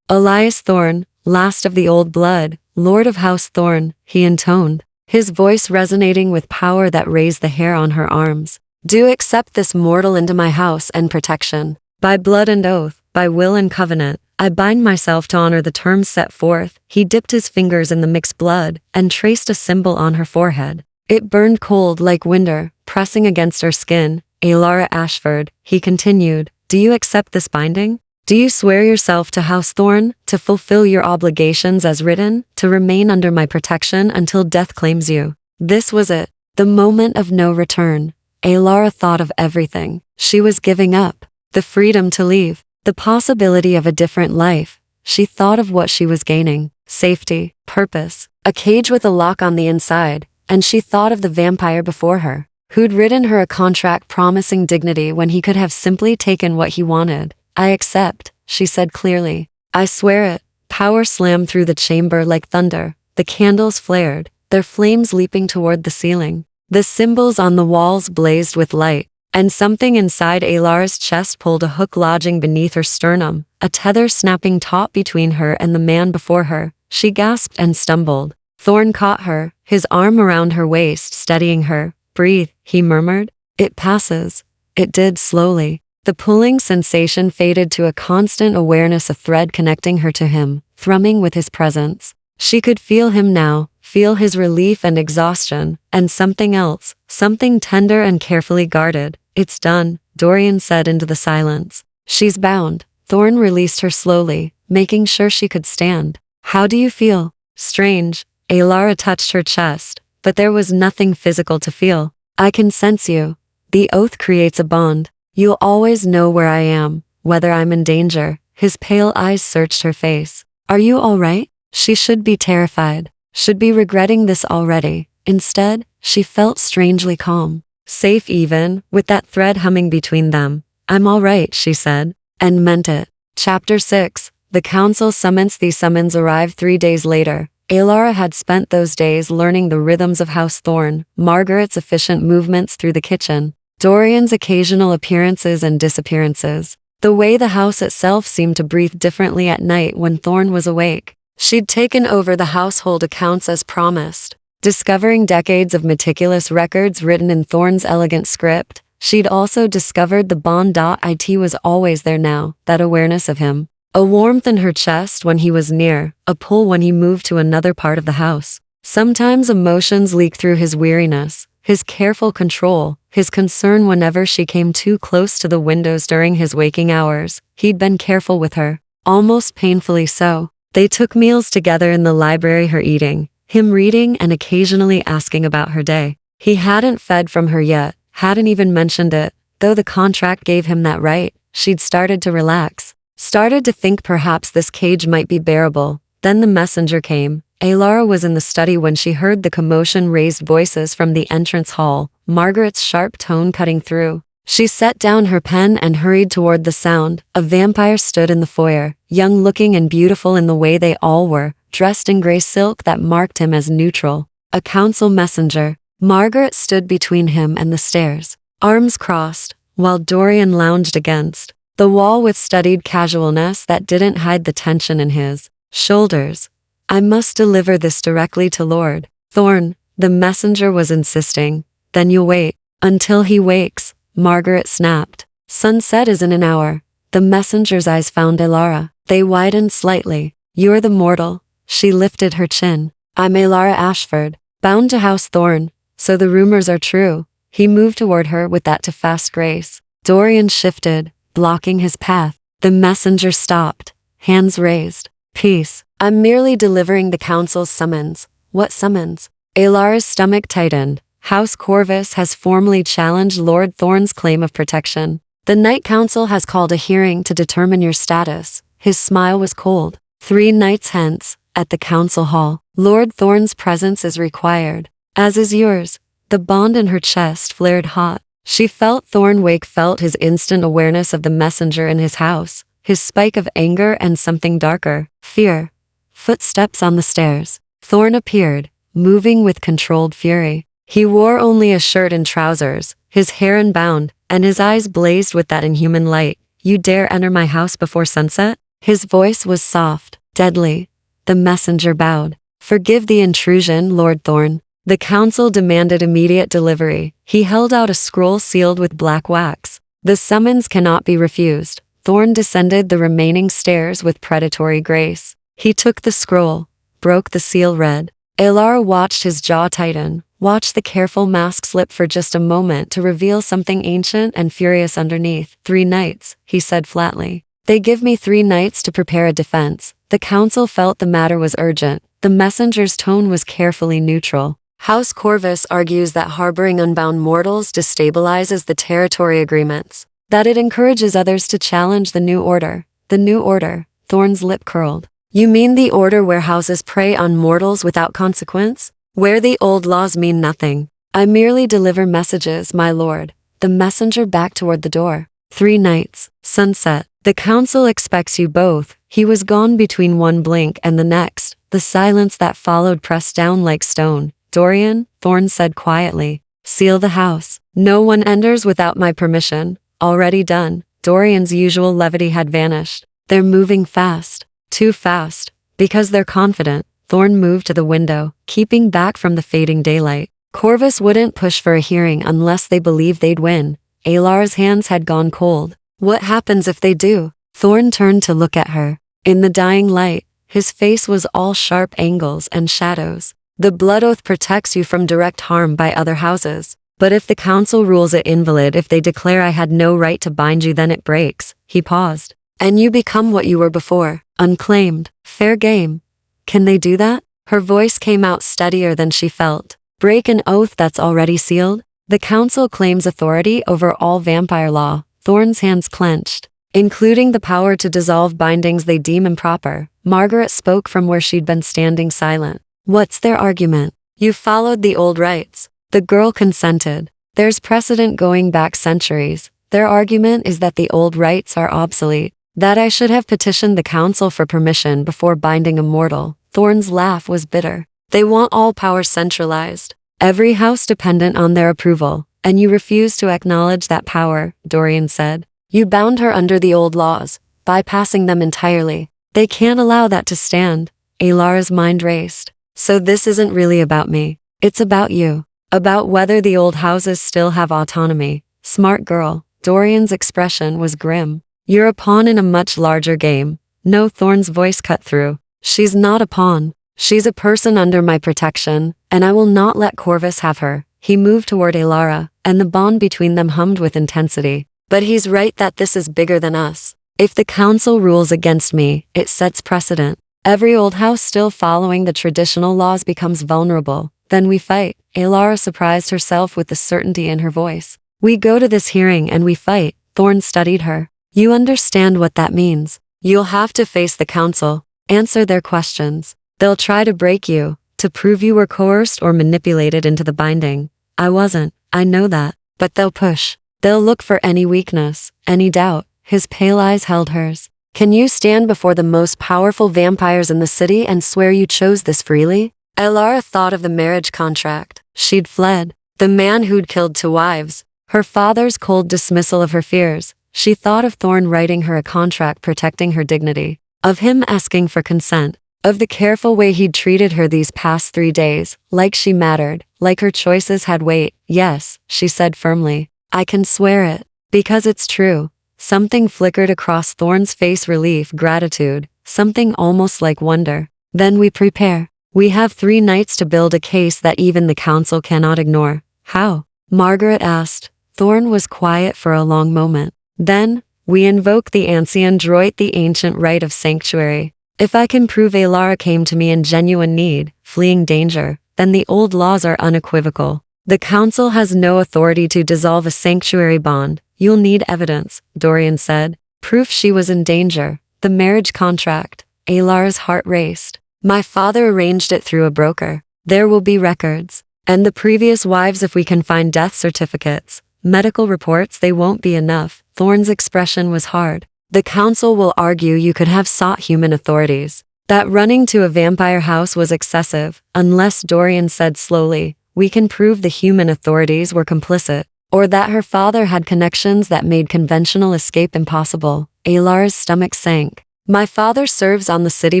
Elias Thorn, last of the old blood, Lord of House Thorn, he intoned, his voice resonating with power that raised the hair on her arms. Do accept this mortal into my house and protection. By blood and oath, by will and covenant, I bind myself to honor the terms set forth. He dipped his fingers in the mixed blood and traced a symbol on her forehead. It burned cold like winter, pressing against her skin. Alara Ashford, he continued, do you accept this binding? Do you swear yourself to House Thorn, to fulfill your obligations as written, to remain under my protection until death claims you? This was it, the moment of no return. Alara thought of everything. She was giving up. The freedom to leave, the possibility of a different life. She thought of what she was gaining, safety, purpose, a cage with a lock on the inside, and she thought of the vampire before her, who'd written her a contract promising dignity when he could have simply taken what he wanted. I accept, she said clearly. I swear it. Power slammed through the chamber like thunder. The candles flared, their flames leaping toward the ceiling. The symbols on the walls blazed with light. And something inside Alara's chest pulled a hook lodging beneath her sternum, a tether snapping taut between her and the man before her. She gasped and stumbled. Thorn caught her, his arm around her waist, steadying her. Breathe, he murmured. It passes. It did slowly. The pulling sensation faded to a constant awareness, a thread connecting her to him, thrumming with his presence. She could feel him now, feel his relief and exhaustion, and something else, something tender and carefully guarded. It's done, Dorian said into the silence. She's bound. Thorn released her slowly, making sure she could stand. How do you feel? Strange. Alara touched her chest, but there was nothing physical to feel. I can sense you. The oath creates a bond. You'll always know where I am, whether I'm in danger. His pale eyes searched her face. Are you all right? She should be terrified, should be regretting this already. Instead, she felt strangely calm. Safe even, with that thread humming between them. I'm all right, she said, and meant it. Chapter 6. The council summons. The summons arrived 3 days later. Alara had spent those days learning the rhythms of House Thorn, Margaret's efficient movements through the kitchen, Dorian's occasional appearances and disappearances. The way the house itself seemed to breathe differently at night when Thorn was awake. She'd taken over the household accounts as promised. Discovering decades of meticulous records written in Thorn's elegant script, she'd also discovered the bond.it was always there now, that awareness of him. A warmth in her chest when he was near, a pull when he moved to another part of the house. Sometimes emotions leaked through his weariness, his careful control, his concern whenever she came too close to the windows during his waking hours. He'd been careful with her. almost painfully so. They took meals together in the library, her eating, him reading and occasionally asking about her day. He hadn't fed from her yet, hadn't even mentioned it, though the contract gave him that right. She'd started to relax, started to think perhaps this cage might be bearable. Then the messenger came. Alara was in the study when she heard the commotion-raised voices from the entrance hall, Margaret's sharp tone cutting through. She set down her pen and hurried toward the sound. A vampire stood in the foyer, young-looking and beautiful in the way they all were, dressed in gray silk that marked him as neutral. A council messenger. Margaret stood between him and the stairs, arms crossed, while Dorian lounged against the wall with studied casualness that didn't hide the tension in his shoulders. I must deliver this directly to Lord Thorn, the messenger was insisting. Then you'll wait until he wakes, Margaret snapped. Sunset is in an hour. The messenger's eyes found Alara. They widened slightly. You're the mortal. She lifted her chin. I'm Alara Ashford, bound to House Thorn. So the rumors are true. He moved toward her with that fast grace. Dorian shifted, blocking his path. The messenger stopped, hands raised. Peace. I'm merely delivering the council's summons. What summons? Alara's stomach tightened. House Corvus has formally challenged Lord Thorn's claim of protection. The Night Council has called a hearing to determine your status. His smile was cold. 3 nights hence, at the council hall, Lord Thorn's presence is required. As is yours. The bond in her chest flared hot. She felt Thorn wake, felt his instant awareness of the messenger in his house, his spike of anger and something darker, fear. Footsteps on the stairs. Thorn appeared, moving with controlled fury. He wore only a shirt and trousers, his hair unbound, and his eyes blazed with that inhuman light. You dare enter my house before sunset? His voice was soft, deadly. The messenger bowed. Forgive the intrusion, Lord Thorn. The council demanded immediate delivery. He held out a scroll sealed with black wax. The summons cannot be refused. Thorn descended the remaining stairs with predatory grace. He took the scroll, broke the seal, read. Alara watched his jaw tighten, watched the careful mask slip for just a moment to reveal something ancient and furious underneath. 3 nights, he said flatly. They give me 3 nights to prepare a defense. The council felt the matter was urgent. The messenger's tone was carefully neutral. House Corvus argues that harboring unbound mortals destabilizes the territory agreements, that it encourages others to challenge the new order. The new order, Thorn's lip curled. You mean the order where houses prey on mortals without consequence? Where the old laws mean nothing? I merely deliver messages, my lord. The messenger backed toward the door. 3 nights, sunset. The council expects you both. He was gone between one blink and the next. The silence that followed pressed down like stone. Dorian, Thorn said quietly, seal the house. No one enters without my permission. Already done. Dorian's usual levity had vanished. They're moving fast. Too fast. Because they're confident. Thorn moved to the window, keeping back from the fading daylight. Corvus wouldn't push for a hearing unless they believed they'd win. Alara's hands had gone cold. What happens if they do? Thorn turned to look at her. In the dying light, his face was all sharp angles and shadows. The blood oath protects you from direct harm by other houses. But if the council rules it invalid, if they declare I had no right to bind you, then it breaks. He paused. And you become what you were before, unclaimed. Fair game. Can they do that? Her voice came out steadier than she felt. Break an oath that's already sealed? The council claims authority over all vampire law. Thorn's hands clenched, including the power to dissolve bindings they deem improper. Margaret spoke from where she'd been standing silent. What's their argument? You followed the old rites. The girl consented. There's precedent going back centuries. Their argument is that the old rites are obsolete, that I should have petitioned the council for permission before binding a mortal. Thorn's laugh was bitter. They want all power centralized, every house dependent on their approval, and you refuse to acknowledge that power, Dorian said. You bound her under the old laws, bypassing them entirely. They can't allow that to stand. Alara's mind raced. So this isn't really about me. It's about you. About whether the old houses still have autonomy. Smart girl. Dorian's expression was grim. You're a pawn in a much larger game. No, Thorn's voice cut through. She's not a pawn. She's a person under my protection, and I will not let Corvus have her. He moved toward Alara, and the bond between them hummed with intensity. But he's right that this is bigger than us. If the council rules against me, it sets precedent. Every old house still following the traditional laws becomes vulnerable. Then we fight. Alara surprised herself with the certainty in her voice. We go to this hearing and we fight. Thorn studied her. You understand what that means. You'll have to face the council. Answer their questions. They'll try to break you, to prove you were coerced or manipulated into the binding. I wasn't. I know that. But they'll push. They'll look for any weakness, any doubt. His pale eyes held hers. Can you stand before the most powerful vampires in the city and swear you chose this freely? Alara thought of the marriage contract. She'd fled. The man who'd killed 2 wives. Her father's cold dismissal of her fears. She thought of Thorn writing her a contract protecting her dignity. Of him asking for consent. Of the careful way he'd treated her these past 3 days. Like she mattered. Like her choices had weight. Yes, she said firmly. I can swear it. Because it's true. Something flickered across Thorn's face, relief, gratitude. Something almost like wonder. Then we prepare. We have 3 nights to build a case that even the council cannot ignore. How? Margaret asked. Thorn was quiet for a long moment. Then, we invoke the ancien droit, the ancient right of sanctuary. If I can prove Alara came to me in genuine need, fleeing danger, then the old laws are unequivocal. The council has no authority to dissolve a sanctuary bond. You'll need evidence, Dorian said. Proof she was in danger. The marriage contract. Alara's heart raced. My father arranged it through a broker. There will be records. And the previous wives if we can find death certificates. Medical reports, they won't be enough. Thorn's expression was hard. The council will argue you could have sought human authorities. That running to a vampire house was excessive, unless, Dorian said slowly, we can prove the human authorities were complicit, or that her father had connections that made conventional escape impossible. Alara's stomach sank. My father serves on the city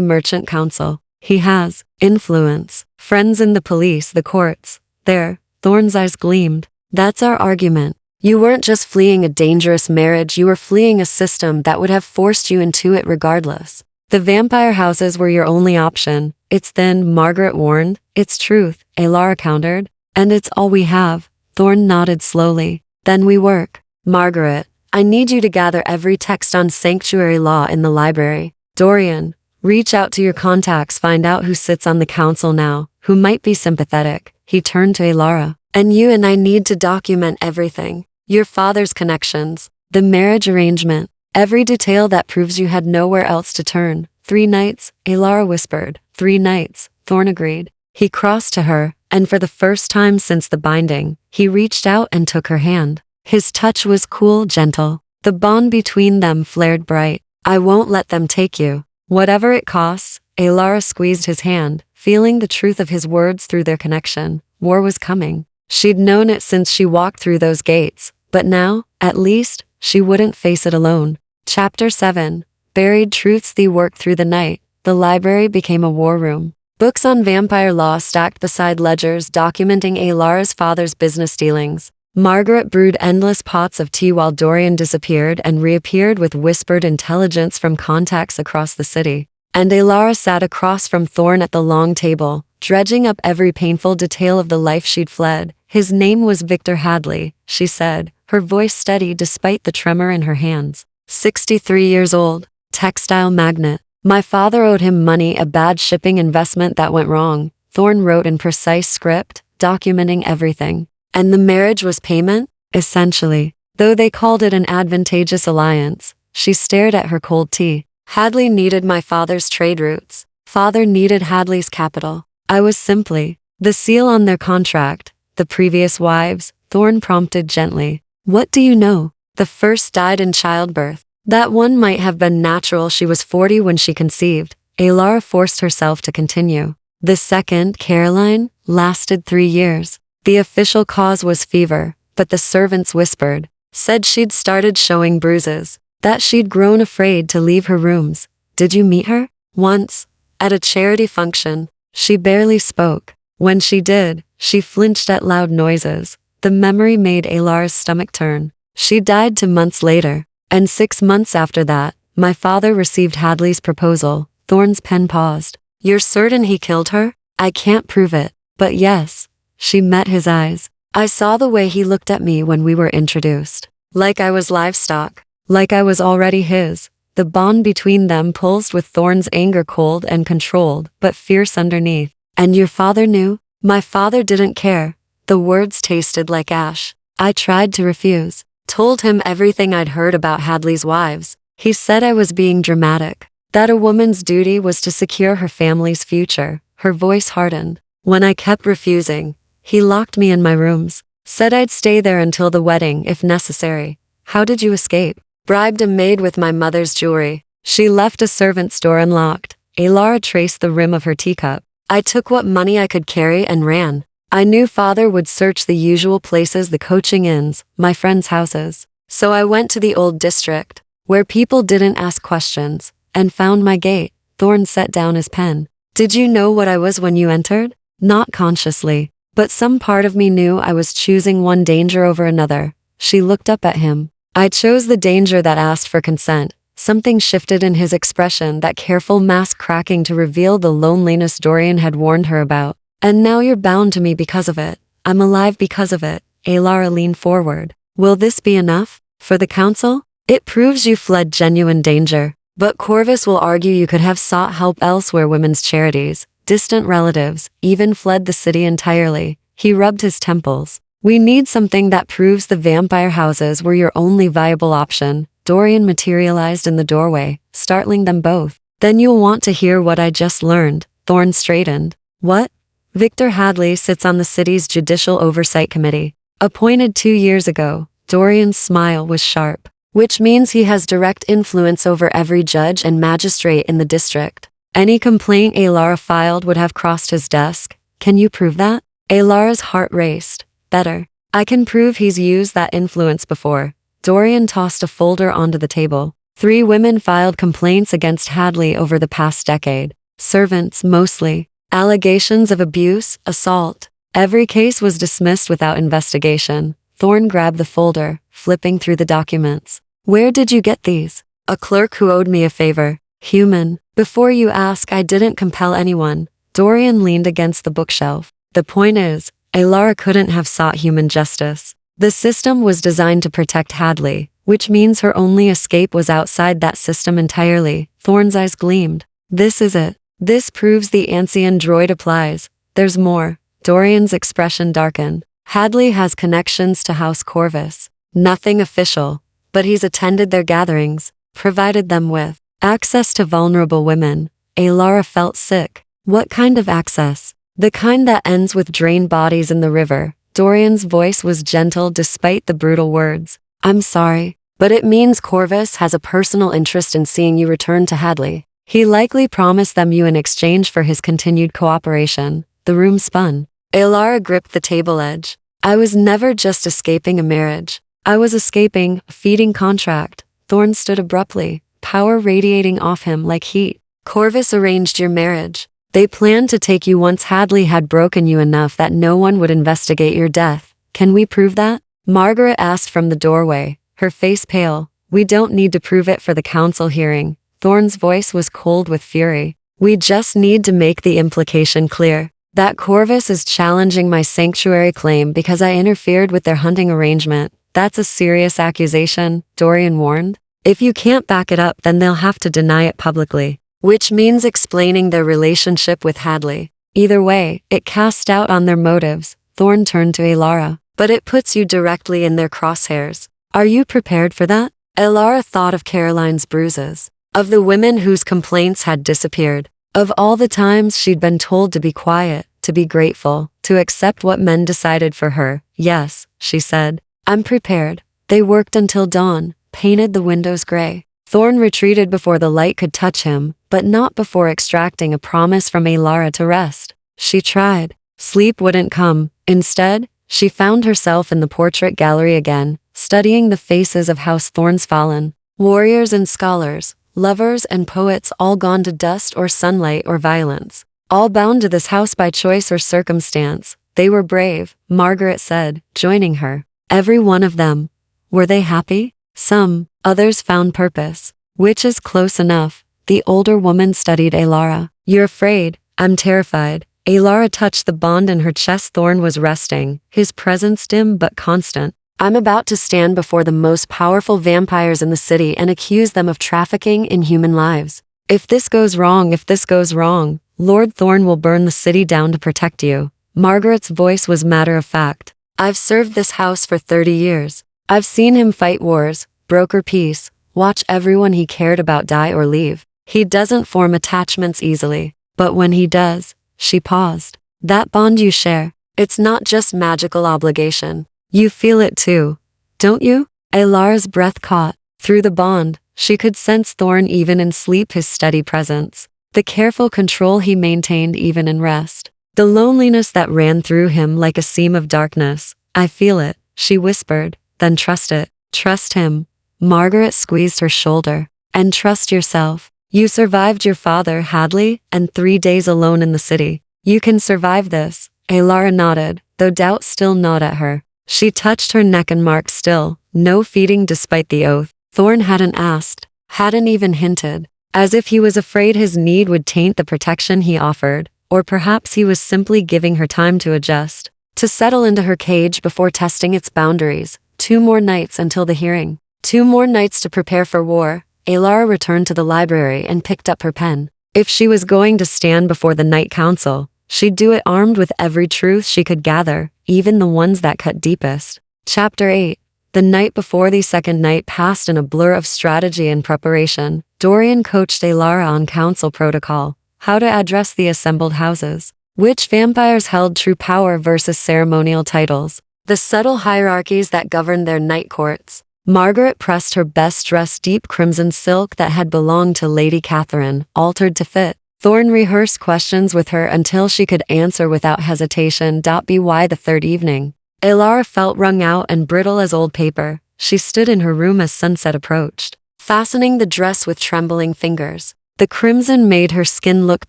merchant council. He has influence, friends in the police, the courts. There, Thorn's eyes gleamed. That's our argument. You weren't just fleeing a dangerous marriage, you were fleeing a system that would have forced you into it regardless. The vampire houses were your only option. It's then, Margaret warned. It's truth, Alara countered. And it's all we have. Thorn nodded slowly. Then we work. Margaret, I need you to gather every text on sanctuary law in the library. Dorian, reach out to your contacts, find out who sits on the council now, who might be sympathetic. He turned to Alara. And you and I need to document everything. Your father's connections, the marriage arrangement, every detail that proves you had nowhere else to turn. 3 nights, Alara whispered. 3 nights, Thorn agreed. He crossed to her, and for the first time since the binding, he reached out and took her hand. His touch was cool, gentle. The bond between them flared bright. I won't let them take you. Whatever it costs. Alara squeezed his hand, feeling the truth of his words through their connection. War was coming. She'd known it since she walked through those gates, but now, at least, she wouldn't face it alone. Chapter 7. Buried Truths. They worked through the night. The library became a war room. Books on vampire law stacked beside ledgers documenting Alara's father's business dealings. Margaret brewed endless pots of tea while Dorian disappeared and reappeared with whispered intelligence from contacts across the city. And Alara sat across from Thorn at the long table, dredging up every painful detail of the life she'd fled. His name was Victor Hadley, she said, her voice steady despite the tremor in her hands. 63 years old, textile magnate. My father owed him money, a bad shipping investment that went wrong. Thorn wrote in precise script, documenting everything. And the marriage was payment? Essentially. Though they called it an advantageous alliance. She stared at her cold tea. Hadley needed my father's trade routes. Father needed Hadley's capital. I was simply the seal on their contract. The previous wives, Thorn prompted gently. What do you know? The first died in childbirth. That one might have been natural. She was 40 when she conceived. Alara forced herself to continue. The second, Caroline, lasted 3 years. The official cause was fever, but the servants whispered, said she'd started showing bruises, that she'd grown afraid to leave her rooms. Did you meet her? Once. At a charity function. She barely spoke. When she did, she flinched at loud noises. The memory made Alara's stomach turn. She died 2 months later. And 6 months after that, my father received Hadley's proposal. Thorn's pen paused. You're certain he killed her? I can't prove it. But yes. She met his eyes. I saw the way he looked at me when we were introduced. Like I was livestock. Like I was already his. the bond between them pulsed with Thorn's anger, cold and controlled, but fierce underneath. "And your father knew?" "My father didn't care." The words tasted like ash. I tried to refuse. Told him everything I'd heard about Hadley's wives. He said I was being dramatic. That a woman's duty was to secure her family's future. Her voice hardened. When I kept refusing, he locked me in my rooms. Said I'd stay there until the wedding, if necessary. "How did you escape?" "Bribed a maid with my mother's jewelry. She left a servant's door unlocked." Alara traced the rim of her teacup. "I took what money I could carry and ran. I knew father would search the usual places, the coaching inns, my friends' houses. So I went to the old district, where people didn't ask questions, and found my gate." Thorn set down his pen. "Did you know what I was when you entered?" "Not consciously, but some part of me knew I was choosing one danger over another." She looked up at him. "I chose the danger that asked for consent." Something shifted in his expression, that careful mask cracking to reveal the loneliness Dorian had warned her about. "And now you're bound to me because of it. I'm alive because of it." Alara leaned forward. "Will this be enough? For the council? It proves you fled genuine danger. But Corvus will argue you could have sought help elsewhere, women's charities, distant relatives, even fled the city entirely." He rubbed his temples. "We need something that proves the vampire houses were your only viable option." Dorian materialized in the doorway, startling them both. "Then you'll want to hear what I just learned." Thorn straightened. "What?" "Victor Hadley sits on the city's Judicial Oversight Committee. Appointed 2 years ago." Dorian's smile was sharp. "Which means he has direct influence over every judge and magistrate in the district. Any complaint Alara filed would have crossed his desk. Can you prove that?" Alara's heart raced. "Better. I can prove he's used that influence before." Dorian tossed a folder onto the table. 3 women filed complaints against Hadley over the past decade. Servants, mostly. Allegations of abuse, assault. Every case was dismissed without investigation. Thorn grabbed the folder, flipping through the documents. "Where did you get these?" "A clerk who owed me a favor." "Human. Before you ask, I didn't compel anyone." Dorian leaned against the bookshelf. "The point is, Alara couldn't have sought human justice. The system was designed to protect Hadley, which means her only escape was outside that system entirely." Thorn's eyes gleamed. "This is it. This proves the ancient droid applies. There's more." Dorian's expression darkened. "Hadley has connections to House Corvus. Nothing official, but he's attended their gatherings, provided them with access to vulnerable women." Alara felt sick. "What kind of access?" "The kind that ends with drained bodies in the river." Dorian's voice was gentle despite the brutal words. "I'm sorry, but it means Corvus has a personal interest in seeing you return to Hadley. He likely promised them you in exchange for his continued cooperation." The room spun. Alara gripped the table edge. "I was never just escaping a marriage. I was escaping a feeding contract." Thorn stood abruptly, power radiating off him like heat. "Corvus arranged your marriage. They planned to take you once Hadley had broken you enough that no one would investigate your death. Can we prove that?" Margaret asked from the doorway, her face pale. "We don't need to prove it for the council hearing." Thorn's voice was cold with fury. "We just need to make the implication clear. That Corvus is challenging my sanctuary claim because I interfered with their hunting arrangement. That's a serious accusation," Dorian warned. "If you can't back it up, then they'll have to deny it publicly. Which means explaining their relationship with Hadley. Either way, it casts doubt on their motives." Thorn turned to Alara. "But it puts you directly in their crosshairs. Are you prepared for that?" Alara thought of Caroline's bruises. Of the women whose complaints had disappeared. Of all the times she'd been told to be quiet, to be grateful, to accept what men decided for her. "Yes," she said. "I'm prepared." They worked until dawn, painted the windows gray. Thorn retreated before the light could touch him, but not before extracting a promise from Alara to rest. She tried. Sleep wouldn't come. Instead, she found herself in the portrait gallery again, studying the faces of House Thorn's fallen. Warriors and scholars, lovers and poets, all gone to dust or sunlight or violence. All bound to this house by choice or circumstance. They were brave, Margaret said, joining her. Every one of them. Were they happy? Some. Others found purpose. Which is close enough. The older woman studied Alara. "You're afraid." "I'm terrified." Alara touched the bond in her chest. Thorn was resting, his presence dim but constant. I'm about to stand before the most powerful vampires in the city and accuse them of trafficking in human lives. If this goes wrong, Lord Thorn will burn the city down to protect you." Margaret's voice was matter-of-fact. "I've served this house for 30 years. I've seen him fight wars, broker peace, watch everyone he cared about die or leave. He doesn't form attachments easily. But when he does," she paused, "that bond you share, it's not just magical obligation. You feel it too, don't you?" Alara's breath caught. Through the bond, she could sense Thorn even in sleep, his steady presence, the careful control he maintained even in rest, the loneliness that ran through him like a seam of darkness. "I feel it," she whispered, "then trust it. Trust him." Margaret squeezed her shoulder. "And trust yourself. You survived your father, Hadley, and 3 days alone in the city. You can survive this." Alara nodded, though doubt still gnawed at her. She touched her neck and marked still, no feeding despite the oath. Thorn hadn't asked, hadn't even hinted, as if he was afraid his need would taint the protection he offered, or perhaps he was simply giving her time to adjust, to settle into her cage before testing its boundaries. 2 more nights until the hearing. 2 more nights to prepare for war. Alara returned to the library and picked up her pen. If she was going to stand before the Night Council, she'd do it armed with every truth she could gather, even the ones that cut deepest. Chapter 8. The night before the second night passed in a blur of strategy and preparation. Dorian coached Alara on council protocol, how to address the assembled houses, which vampires held true power versus ceremonial titles, the subtle hierarchies that governed their night courts. Margaret pressed her best-dressed deep crimson silk that had belonged to Lady Catherine, altered to fit. Thorn rehearsed questions with her until she could answer without hesitation. By the third evening, Alara felt wrung out and brittle as old paper. She stood in her room as sunset approached, fastening the dress with trembling fingers. The crimson made her skin look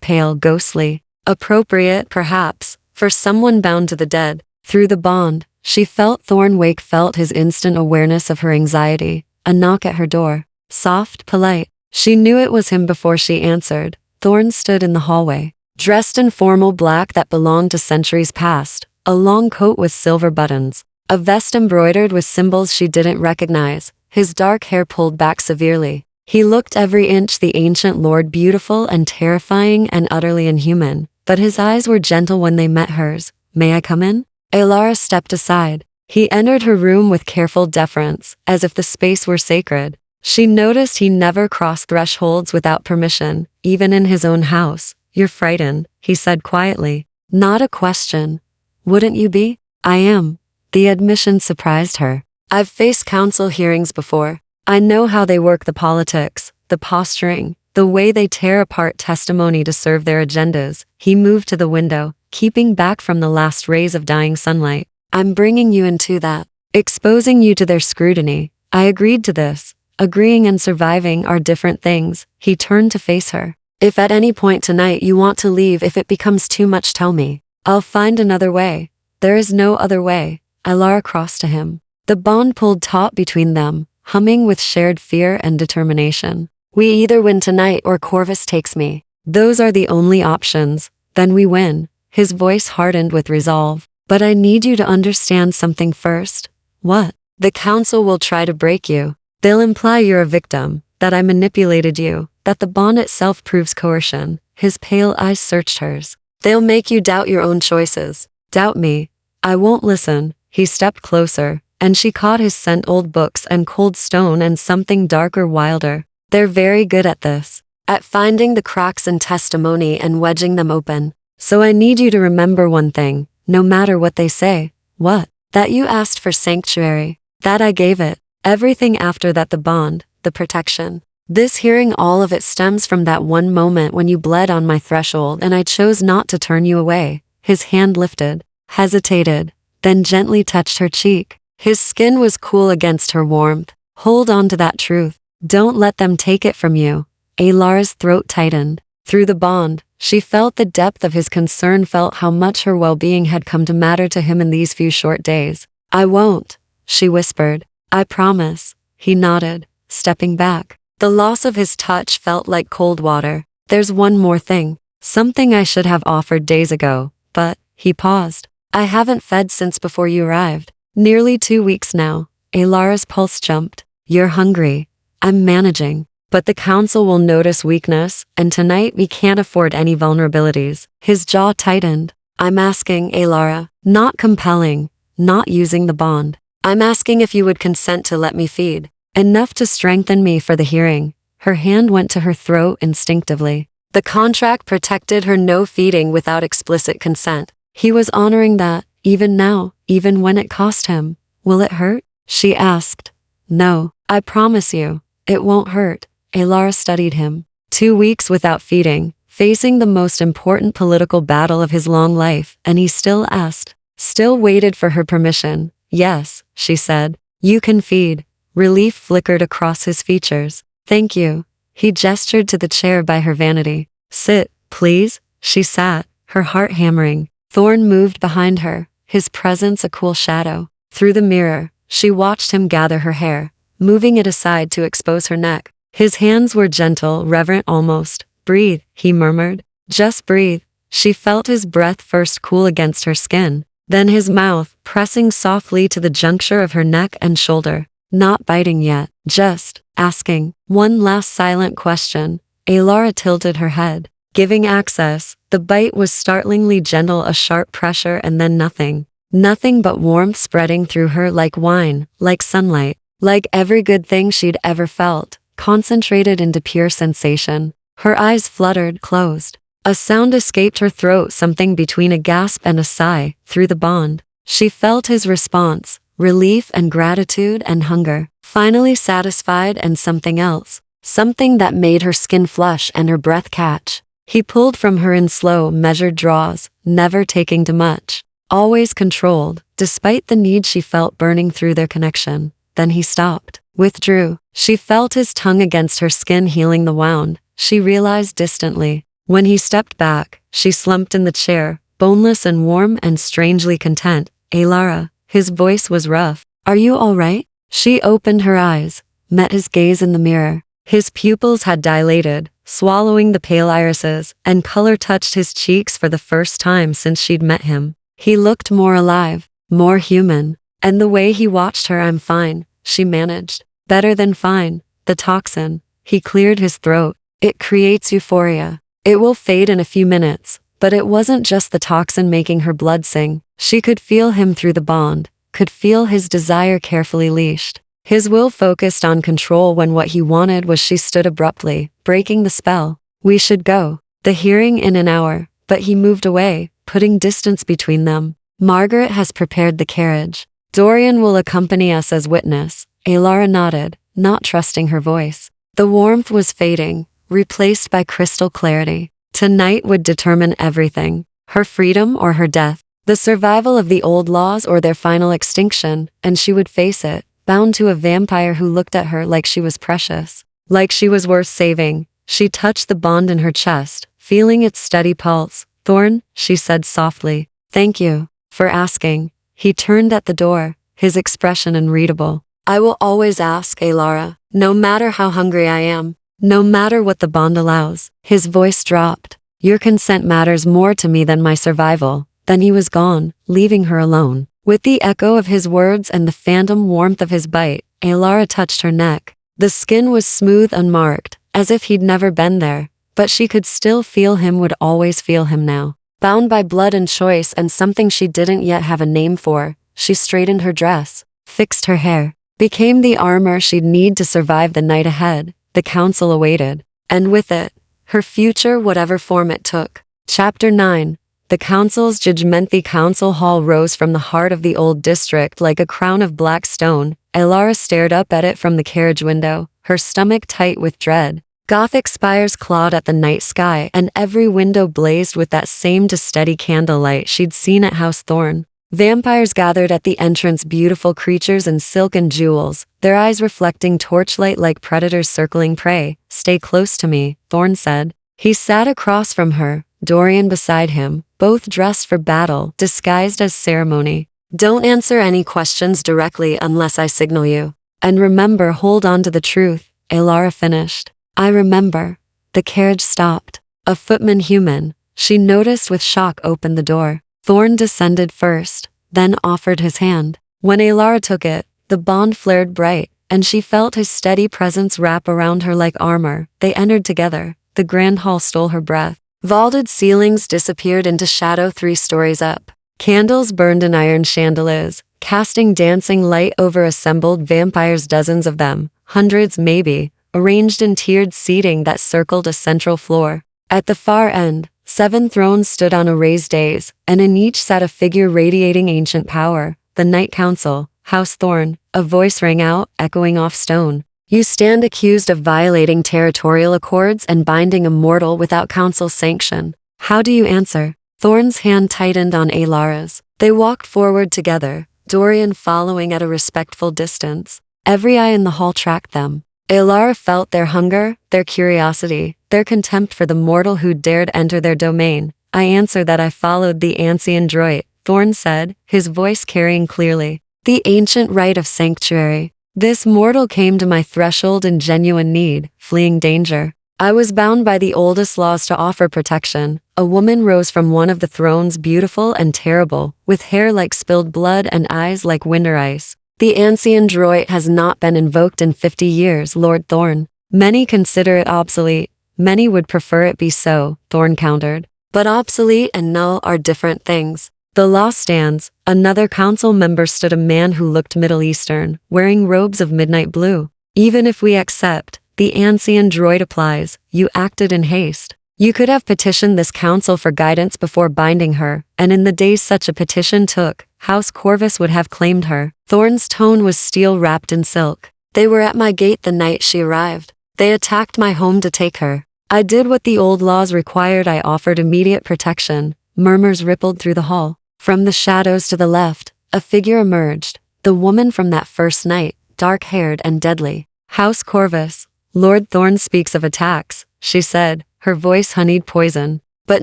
pale, ghostly. Appropriate, perhaps, for someone bound to the dead. Through the bond, she felt Thorn wake, felt his instant awareness of her anxiety. A knock at her door. Soft, polite. She knew it was him before she answered. Thorn stood in the hallway, dressed in formal black that belonged to centuries past, a long coat with silver buttons, a vest embroidered with symbols she didn't recognize, his dark hair pulled back severely. He looked every inch the ancient lord, beautiful and terrifying and utterly inhuman, but his eyes were gentle when they met hers. "May I come in?" Alara stepped aside. He entered her room with careful deference, as if the space were sacred. She noticed he never crossed thresholds without permission, even in his own house. "You're frightened," he said quietly. Not a question. "Wouldn't you be?" "I am." The admission surprised her. "I've faced council hearings before. I know how they work, the politics, the posturing, the way they tear apart testimony to serve their agendas." He moved to the window, keeping back from the last rays of dying sunlight. "I'm bringing you into that, exposing you to their scrutiny. I agreed to this. Agreeing and surviving are different things." He turned to face her. "If at any point tonight you want to leave, if it becomes too much, tell me. I'll find another way." "There is no other way." Alara crossed to him. The bond pulled taut between them, humming with shared fear and determination. "We either win tonight or Corvus takes me. Those are the only options. Then we win." His voice hardened with resolve. "But I need you to understand something first." "What?" "The council will try to break you. They'll imply you're a victim, that I manipulated you, that the bond itself proves coercion." His pale eyes searched hers. "They'll make you doubt your own choices." "Doubt me? I won't listen." He stepped closer, and she caught his scent, old books and cold stone and something darker, wilder. "They're very good at this, at finding the cracks in testimony and wedging them open. So I need you to remember one thing, no matter what they say." "What?" "That you asked for sanctuary. That I gave it. Everything after that, the bond, the protection. This hearing, all of it stems from that one moment when you bled on my threshold and I chose not to turn you away." His hand lifted, hesitated, then gently touched her cheek. His skin was cool against her warmth. "Hold on to that truth. Don't let them take it from you." Alara's throat tightened. Through the bond, she felt the depth of his concern, felt how much her well-being had come to matter to him in these few short days. "I won't," she whispered. "I promise." He nodded, stepping back. The loss of his touch felt like cold water. "There's one more thing. Something I should have offered days ago, but," he paused, "I haven't fed since before you arrived." Nearly 2 weeks now. Alara's pulse jumped. You're hungry. I'm managing. But the council will notice weakness, and tonight we can't afford any vulnerabilities. His jaw tightened. I'm asking, Alara, not compelling, not using the bond. I'm asking if you would consent to let me feed. Enough to strengthen me for the hearing. Her hand went to her throat instinctively. The contract protected her no feeding without explicit consent. He was honoring that, even now, even when it cost him. Will it hurt? She asked. No, I promise you, it won't hurt. Alara studied him. 2 weeks without feeding, facing the most important political battle of his long life, and he still asked, still waited for her permission. Yes, she said. You can feed. Relief flickered across his features. Thank you. He gestured to the chair by her vanity. Sit, please. She sat, her heart hammering. Thorn moved behind her, his presence a cool shadow. Through the mirror, she watched him gather her hair, moving it aside to expose her neck. His hands were gentle, reverent almost. Breathe, he murmured. Just breathe. She felt his breath first cool against her skin, then his mouth, pressing softly to the juncture of her neck and shoulder. Not biting yet, just asking. One last silent question. Alara tilted her head, giving access. The bite was startlingly gentle, a sharp pressure and then nothing. Nothing but warmth spreading through her like wine, like sunlight, like every good thing she'd ever felt, concentrated into pure sensation. Her eyes fluttered, closed. A sound escaped her throat, something between a gasp and a sigh, through the bond. She felt his response, relief and gratitude and hunger, finally satisfied, and something else, something that made her skin flush and her breath catch. He pulled from her in slow, measured draws, never taking too much, always controlled, despite the need she felt burning through their connection. Then he stopped, withdrew. She felt his tongue against her skin, healing the wound. She realized distantly. When he stepped back, she slumped in the chair, boneless and warm and strangely content. Alara, his voice was rough. Are you all right? She opened her eyes, met his gaze in the mirror. His pupils had dilated, swallowing the pale irises, and color touched his cheeks for the first time since she'd met him. He looked more alive, more human. And the way he watched her, I'm fine, she managed. Better than fine. The toxin. He cleared his throat. It creates euphoria. It will fade in a few minutes, but it wasn't just the toxin making her blood sing. She could feel him through the bond, could feel his desire carefully leashed. His will focused on control when what he wanted was. She stood abruptly, breaking the spell. We should go. The hearing in an hour, but he moved away, putting distance between them. Margaret has prepared the carriage. Dorian will accompany us as witness. Alara nodded, not trusting her voice. The warmth was fading, replaced by crystal clarity. Tonight would determine everything. Her freedom or her death. The survival of the old laws or their final extinction, and she would face it, bound to a vampire who looked at her like she was precious, like she was worth saving. She touched the bond in her chest, feeling its steady pulse. Thorn, she said softly, thank you for asking. He turned at the door, his expression unreadable. I will always ask, Alara, no matter how hungry I am, no matter what the bond allows. His voice dropped. Your consent matters more to me than my survival. Then he was gone, leaving her alone. With the echo of his words and the phantom warmth of his bite, Alara touched her neck. The skin was smooth, unmarked, as if he'd never been there, but she could still feel him, would always feel him now. Bound by blood and choice and something she didn't yet have a name for, she straightened her dress, fixed her hair, became the armor she'd need to survive the night ahead. The council awaited, and with it, her future, whatever form it took. Chapter 9. The council's judgment. The council hall rose from the heart of the old district like a crown of black stone. Alara stared up at it from the carriage window, her stomach tight with dread. Gothic spires clawed at the night sky, and every window blazed with that same steady candlelight she'd seen at House Thorn. Vampires gathered at the entrance, beautiful creatures in silk and jewels, their eyes reflecting torchlight like predators circling prey. Stay close to me, Thorn said. He sat across from her, Dorian beside him, both dressed for battle, disguised as ceremony. Don't answer any questions directly unless I signal you. And remember, hold on to the truth, Alara finished. I remember. The carriage stopped. A footman, human, she noticed with shock, opened the door. Thorn descended first, then offered his hand. When Alara took it, the bond flared bright, and she felt his steady presence wrap around her like armor. They entered together. The grand hall stole her breath. Vaulted ceilings disappeared into shadow 3 stories up. Candles burned in iron chandeliers, casting dancing light over assembled vampires, dozens of them, hundreds maybe, arranged in tiered seating that circled a central floor. At the far end, 7 thrones stood on a raised dais, and in each sat a figure radiating ancient power. The Night Council, House Thorn. A voice rang out, echoing off stone. You stand accused of violating territorial accords and binding a mortal without council sanction. How do you answer? Thorn's hand tightened on Alara's. They walked forward together, Dorian following at a respectful distance. Every eye in the hall tracked them. Alara felt their hunger, their curiosity, their contempt for the mortal who dared enter their domain. I answer that I followed the ancient droit, Thorn said, his voice carrying clearly. The ancient right of sanctuary. This mortal came to my threshold in genuine need, fleeing danger. I was bound by the oldest laws to offer protection. A woman rose from one of the thrones, beautiful and terrible, with hair like spilled blood and eyes like winter ice. The ancient droit has not been invoked in 50 years, Lord Thorn. Many consider it obsolete. Many would prefer it be so, Thorn countered. But obsolete and null are different things. The law stands. Another council member stood, a man who looked Middle Eastern, wearing robes of midnight blue. Even if we accept, the ancient droid applies. You acted in haste. You could have petitioned this council for guidance before binding her, and in the days such a petition took, House Corvus would have claimed her. Thorn's tone was steel wrapped in silk. They were at my gate the night she arrived. They attacked my home to take her. I did what the old laws required. I offered immediate protection. Murmurs rippled through the hall. From the shadows to the left, a figure emerged. The woman from that first night, dark-haired and deadly. House Corvus. Lord Thorn speaks of attacks, she said, her voice honeyed poison, but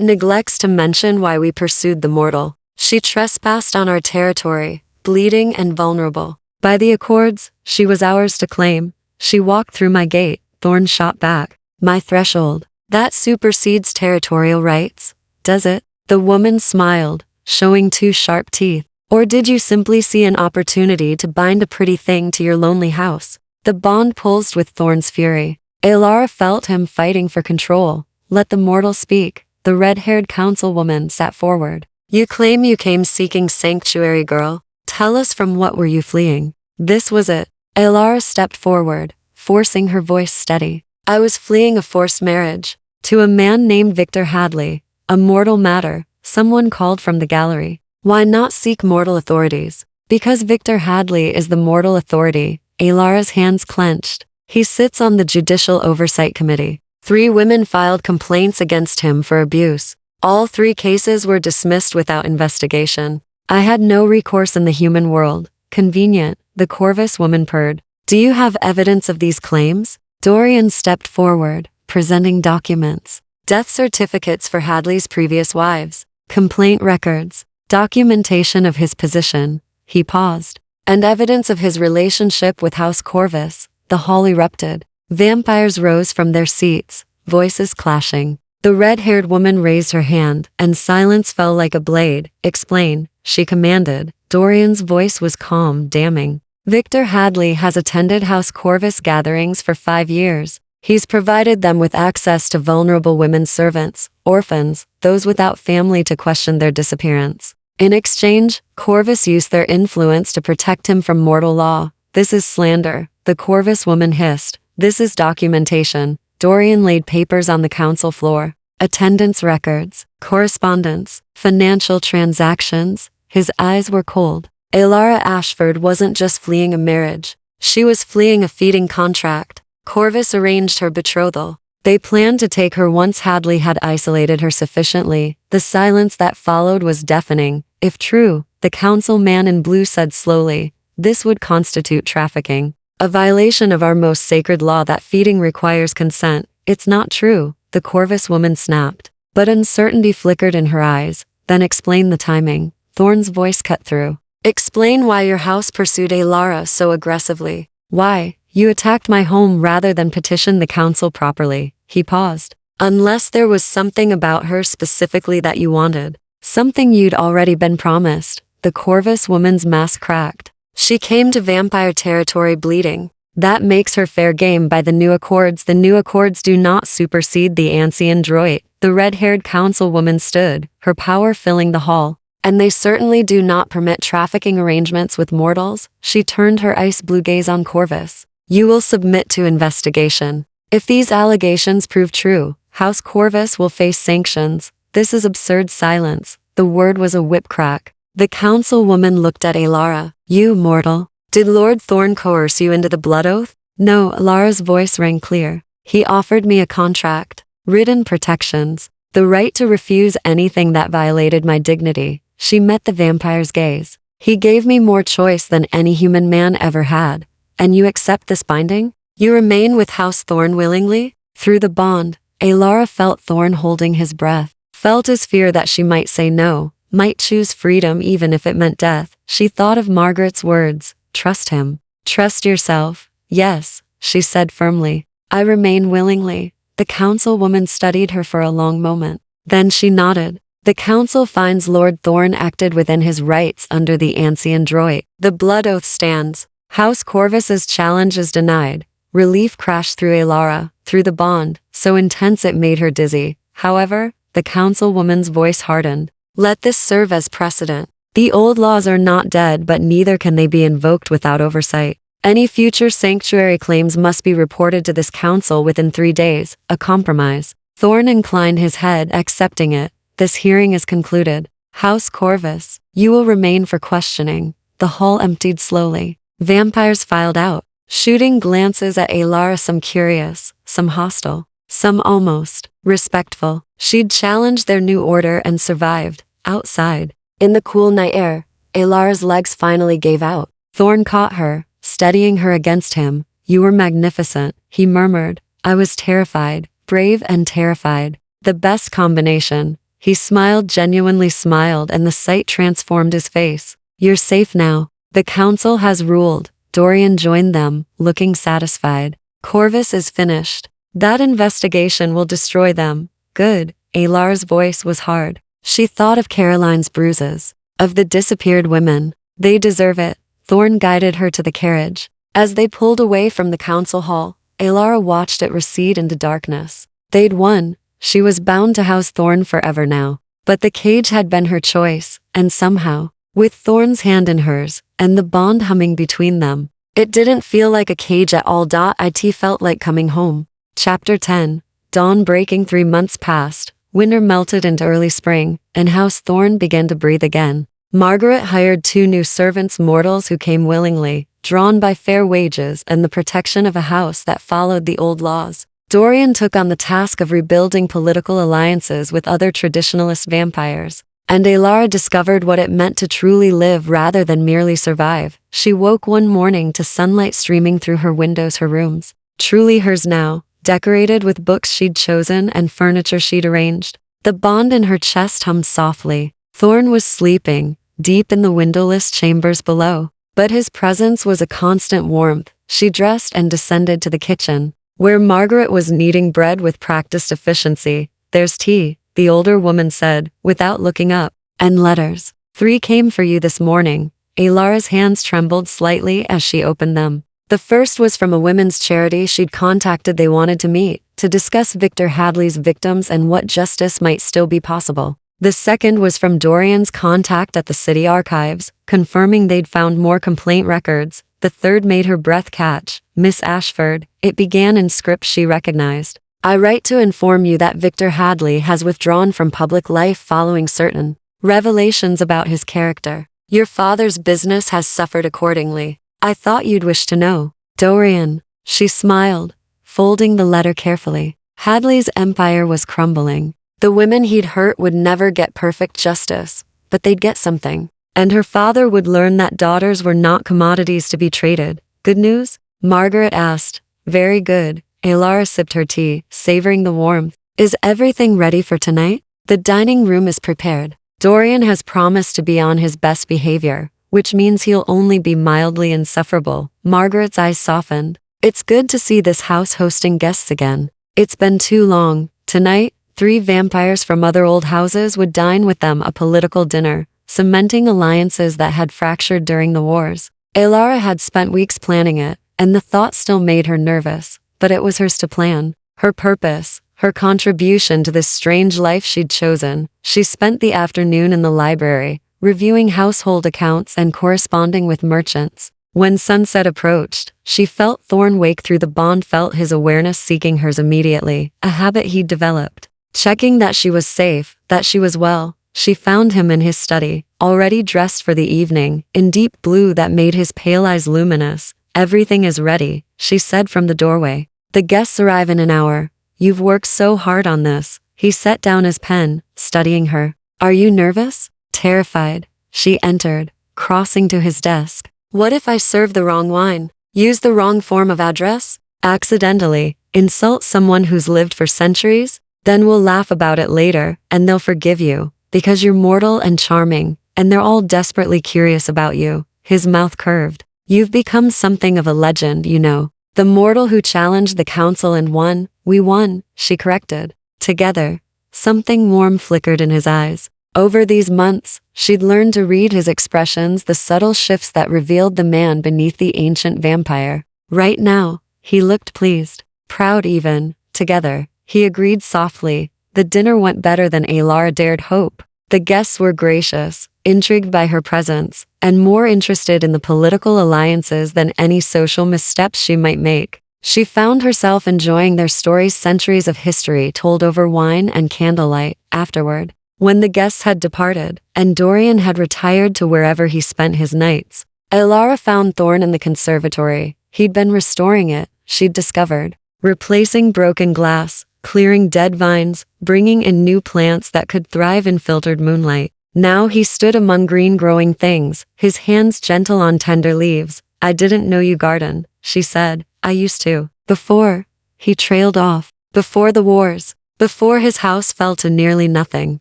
neglects to mention why we pursued the mortal. She trespassed on our territory, bleeding and vulnerable. By the accords, she was ours to claim. She walked through my gate, Thorn shot back. My threshold. That supersedes territorial rights, does it? The woman smiled, showing 2 sharp teeth. Or did you simply see an opportunity to bind a pretty thing to your lonely house? The bond pulsed with Thorn's fury. Alara felt him fighting for control. Let the mortal speak. The red-haired councilwoman sat forward. You claim you came seeking sanctuary, girl. Tell us, from what were you fleeing? This was it. Alara stepped forward, forcing her voice steady. I was fleeing a forced marriage. To a man named Victor Hadley. A mortal matter. Someone called from the gallery. Why not seek mortal authorities? Because Victor Hadley is the mortal authority. Alara's hands clenched. He sits on the Judicial Oversight Committee. 3 women filed complaints against him for abuse. All 3 cases were dismissed without investigation. I had no recourse in the human world. Convenient, the Corvus woman purred. Do you have evidence of these claims? Dorian stepped forward, presenting documents. Death certificates for Hadley's previous wives. Complaint records. Documentation of his position. He paused. And evidence of his relationship with House Corvus. The hall erupted. Vampires rose from their seats, voices clashing. The red-haired woman raised her hand, and silence fell like a blade. Explain, she commanded. Dorian's voice was calm, damning. Victor Hadley has attended House Corvus gatherings for 5 years. He's provided them with access to vulnerable women servants, orphans, those without family, to question their disappearance. In exchange, Corvus used their influence to protect him from mortal law. This is slander, the Corvus woman hissed. This is documentation. Dorian laid papers on the council floor. Attendance records, correspondence, financial transactions. His eyes were cold. Alara Ashford wasn't just fleeing a marriage. She was fleeing a feeding contract. Corvus arranged her betrothal. They planned to take her once Hadley had isolated her sufficiently. The silence that followed was deafening. If true, the council man in blue said slowly, this would constitute trafficking. A violation of our most sacred law that feeding requires consent. It's not true, the Corvus woman snapped. But uncertainty flickered in her eyes. Then explain the timing. Thorn's voice cut through. Explain why your house pursued Alara so aggressively. Why you attacked my home rather than petition the council properly. He paused. Unless there was something about her specifically that you wanted. Something you'd already been promised. The Corvus woman's mask cracked. She came to vampire territory bleeding. That makes her fair game by the new accords. The new accords do not supersede the ancient droit. The red-haired councilwoman stood, her power filling the hall. And they certainly do not permit trafficking arrangements with mortals. She turned her ice blue gaze on Corvus. You will submit to investigation. If these allegations prove true, House Corvus will face sanctions. This is absurd. Silence. The word was a whip crack. The councilwoman looked at Alara. You mortal. Did Lord Thorn coerce you into the blood oath? No, Alara's voice rang clear. He offered me a contract. Written protections. The right to refuse anything that violated my dignity. She met the vampire's gaze. He gave me more choice than any human man ever had. And you accept this binding? You remain with House Thorn willingly? Through the bond, Alara felt Thorn holding his breath, felt his fear that she might say no, might choose freedom even if it meant death. She thought of Margaret's words, trust him. Trust yourself. Yes, she said firmly. I remain willingly. The councilwoman studied her for a long moment. Then she nodded. The council finds Lord Thorn acted within his rights under the ancient droit. The blood oath stands. House Corvus's challenge is denied. Relief crashed through Alara, through the bond, so intense it made her dizzy. However, the councilwoman's voice hardened. Let this serve as precedent. The old laws are not dead, but neither can they be invoked without oversight. Any future sanctuary claims must be reported to this council within 3 days, a compromise. Thorn inclined his head, accepting it. This hearing is concluded. House Corvus, you will remain for questioning. The hall emptied slowly. Vampires filed out, shooting glances at Alara, some curious, some hostile, some almost respectful. She'd challenged their new order and survived. Outside, in the cool night air, Alara's legs finally gave out. Thorn caught her, steadying her against him. You were magnificent, he murmured. I was terrified, brave and terrified. The best combination. He smiled, genuinely smiled, and the sight transformed his face. You're safe now. The council has ruled. Dorian joined them, looking satisfied. Corvus is finished. That investigation will destroy them. Good. Alara's voice was hard. She thought of Caroline's bruises, of the disappeared women. They deserve it. Thorn guided her to the carriage. As they pulled away from the council hall, Alara watched it recede into darkness. They'd won. She was bound to House Thorn forever now. But the cage had been her choice, and somehow, with Thorn's hand in hers, and the bond humming between them, it didn't feel like a cage at all. It felt like coming home. Chapter 10. Dawn breaking. 3 months passed. Winter melted into early spring, and House Thorn began to breathe again. Margaret hired 2 new servants, mortals who came willingly, drawn by fair wages and the protection of a house that followed the old laws. Dorian took on the task of rebuilding political alliances with other traditionalist vampires. And Alara discovered what it meant to truly live rather than merely survive. She woke one morning to sunlight streaming through her windows, her rooms. Truly hers now, decorated with books she'd chosen and furniture she'd arranged. The bond in her chest hummed softly. Thorn was sleeping, deep in the windowless chambers below. But his presence was a constant warmth. She dressed and descended to the kitchen, where Margaret was kneading bread with practiced efficiency. There's tea, the older woman said, without looking up. And letters. 3 came for you this morning. Alara's hands trembled slightly as she opened them. The first was from a women's charity she'd contacted. They wanted to meet, to discuss Victor Hadley's victims and what justice might still be possible. The second was from Dorian's contact at the city archives, confirming they'd found more complaint records. The third made her breath catch. Miss Ashford, it began in script she recognized. I write to inform you that Victor Hadley has withdrawn from public life following certain revelations about his character. Your father's business has suffered accordingly. I thought you'd wish to know. Dorian. She smiled, folding the letter carefully. Hadley's empire was crumbling. The women he'd hurt would never get perfect justice, but they'd get something. And her father would learn that daughters were not commodities to be traded. Good news? Margaret asked. Very good. Alara sipped her tea, savoring the warmth. Is everything ready for tonight? The dining room is prepared. Dorian has promised to be on his best behavior, which means he'll only be mildly insufferable. Margaret's eyes softened. It's good to see this house hosting guests again. It's been too long. Tonight, 3 vampires from other old houses would dine with them, a political dinner, cementing alliances that had fractured during the wars. Alara had spent weeks planning it, and the thought still made her nervous, but it was hers to plan. Her purpose, her contribution to this strange life she'd chosen. She spent the afternoon in the library, reviewing household accounts and corresponding with merchants. When sunset approached, she felt Thorn wake through the bond, felt his awareness seeking hers immediately, a habit he'd developed. Checking that she was safe, that she was well, she found him in his study, already dressed for the evening, in deep blue that made his pale eyes luminous. "Everything is ready," she said from the doorway. "The guests arrive in an hour. You've worked so hard on this." He set down his pen, studying her. "Are you nervous?" Terrified, she entered, crossing to his desk. "What if I serve the wrong wine? Use the wrong form of address? Accidentally insult someone who's lived for centuries? Then we'll laugh about it later, and they'll forgive you, because you're mortal and charming, and they're all desperately curious about you." His mouth curved. "You've become something of a legend, you know. The mortal who challenged the council and won." "We won," she corrected. "Together." Something warm flickered in his eyes. Over these months, she'd learned to read his expressions, the subtle shifts that revealed the man beneath the ancient vampire. Right now, he looked pleased, proud even. "Together," he agreed softly. The dinner went better than Alara dared hope. The guests were gracious, intrigued by her presence, and more interested in the political alliances than any social missteps she might make. She found herself enjoying their stories, centuries of history told over wine and candlelight. Afterward, when the guests had departed, and Dorian had retired to wherever he spent his nights, Alara found Thorn in the conservatory. He'd been restoring it, she'd discovered, replacing broken glass, clearing dead vines, bringing in new plants that could thrive in filtered moonlight. Now he stood among green growing things, his hands gentle on tender leaves. "I didn't know you garden," she said. "I used to. Before." He trailed off. "Before the wars. Before his house fell to nearly nothing.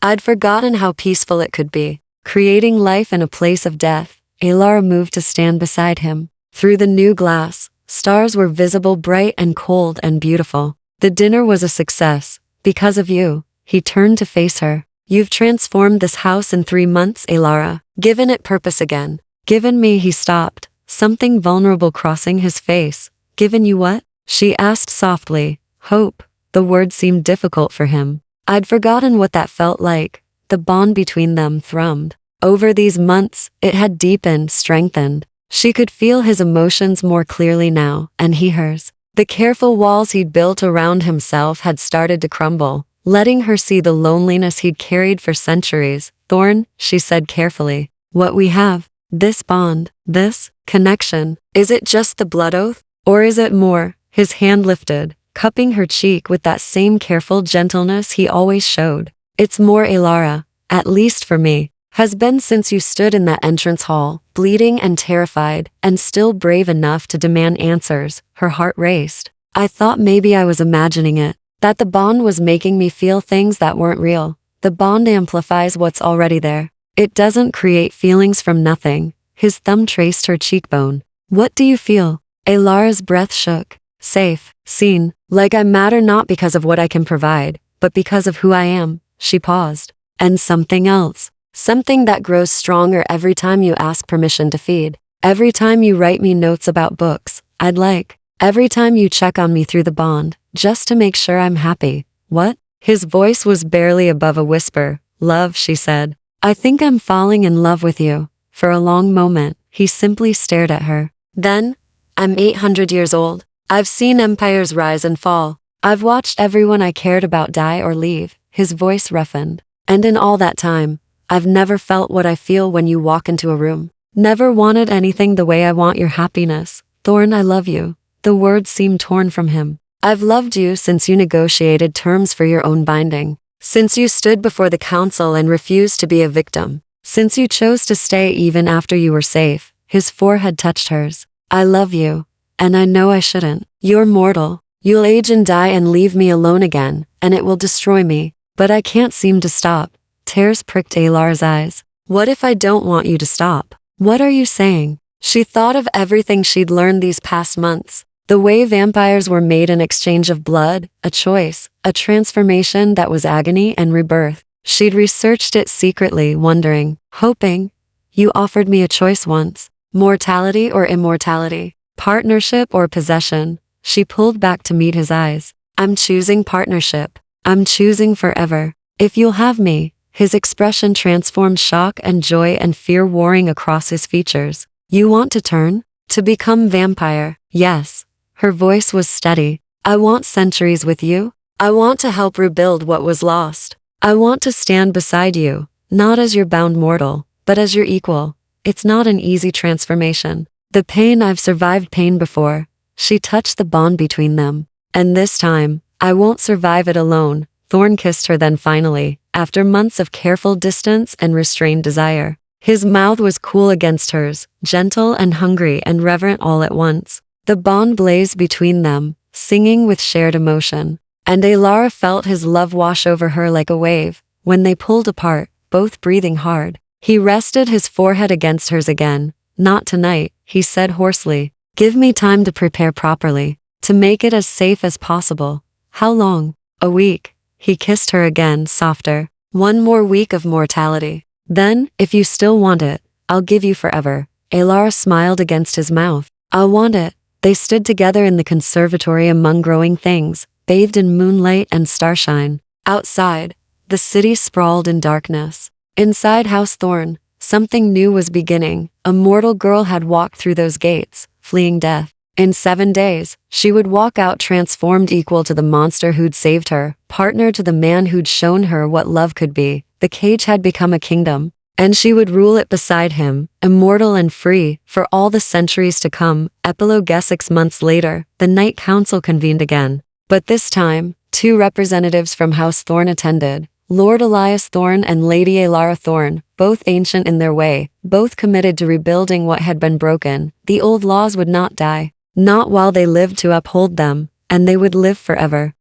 I'd forgotten how peaceful it could be, creating life in a place of death." Alara moved to stand beside him. Through the new glass, stars were visible, bright and cold and beautiful. "The dinner was a success. Because of you." He turned to face her. "You've transformed this house in 3 months, Alara. Given it purpose again." "Given me?" He stopped, something vulnerable crossing his face. "Given you what?" she asked softly. "Hope." The word seemed difficult for him. I'd forgotten what that felt like. The bond between them thrummed. Over these months, it had deepened, strengthened. She could feel his emotions more clearly now, and he hers. The careful walls he'd built around himself had started to crumble, letting her see the loneliness he'd carried for centuries. "Thorn," she said carefully, "what we have, this bond, this connection, is it just the blood oath? Or is it more?" His hand lifted, cupping her cheek with that same careful gentleness he always showed. "It's more, Alara, at least for me. Has been since you stood in that entrance hall, bleeding and terrified, and still brave enough to demand answers." Her heart raced. "I thought maybe I was imagining it, that the bond was making me feel things that weren't real. The bond amplifies what's already there. It doesn't create feelings from nothing." His thumb traced her cheekbone. "What do you feel?" Alara's breath shook. "Safe, seen, like I matter, not because of what I can provide, but because of who I am." She paused. "And something else. Something that grows stronger every time you ask permission to feed. Every time you write me notes about books I'd like. Every time you check on me through the bond, just to make sure I'm happy." "What?" His voice was barely above a whisper. "Love," she said. "I think I'm falling in love with you." For a long moment, he simply stared at her. "Then, I'm 800 years old. I've seen empires rise and fall. I've watched everyone I cared about die or leave." His voice roughened. "And in all that time, I've never felt what I feel when you walk into a room. Never wanted anything the way I want your happiness. Thorn, I love you." The words seemed torn from him. "I've loved you since you negotiated terms for your own binding. Since you stood before the council and refused to be a victim. Since you chose to stay even after you were safe." His forehead touched hers. "I love you. And I know I shouldn't. You're mortal. You'll age and die and leave me alone again, and it will destroy me. But I can't seem to stop." Tears pricked Alara's eyes. "What if I don't want you to stop? What are you saying?" She thought of everything she'd learned these past months. The way vampires were made in exchange of blood, a choice, a transformation that was agony and rebirth. She'd researched it secretly, wondering, hoping. "You offered me a choice once. Mortality or immortality? Partnership or possession? She pulled back to meet his eyes. I'm choosing partnership. I'm choosing forever. If you'll have me. His expression transformed shock and joy and fear warring across his features. You want to turn? To become vampire? Yes. Her voice was steady. I want centuries with you. I want to help rebuild what was lost. I want to stand beside you, not as your bound mortal, but as your equal. It's not an easy transformation. The pain I've survived pain before. She touched the bond between them. And this time, I won't survive it alone. Thorn kissed her then finally, after months of careful distance and restrained desire. His mouth was cool against hers, gentle and hungry and reverent all at once. The bond blazed between them, singing with shared emotion. And Alara felt his love wash over her like a wave. When they pulled apart, both breathing hard, he rested his forehead against hers again. Not tonight, he said hoarsely. Give me time to prepare properly, to make it as safe as possible. How long? A week. He kissed her again, softer. One more week of mortality. Then, if you still want it, I'll give you forever. Alara smiled against his mouth. I'll want it. They stood together in the conservatory among growing things, bathed in moonlight and starshine. Outside, the city sprawled in darkness. Inside House Thorn, something new was beginning. A mortal girl had walked through those gates, fleeing death. In 7 days, she would walk out transformed, equal to the monster who'd saved her, partner to the man who'd shown her what love could be. The cage had become a kingdom, and she would rule it beside him, immortal and free, for all the centuries to come. Epilogue. 6 months later, the Night Council convened again. But this time, 2 representatives from House Thorn attended. Lord Elias Thorn and Lady Alara Thorn, both ancient in their way, both committed to rebuilding what had been broken. The old laws would not die. Not while they lived to uphold them, and they would live forever.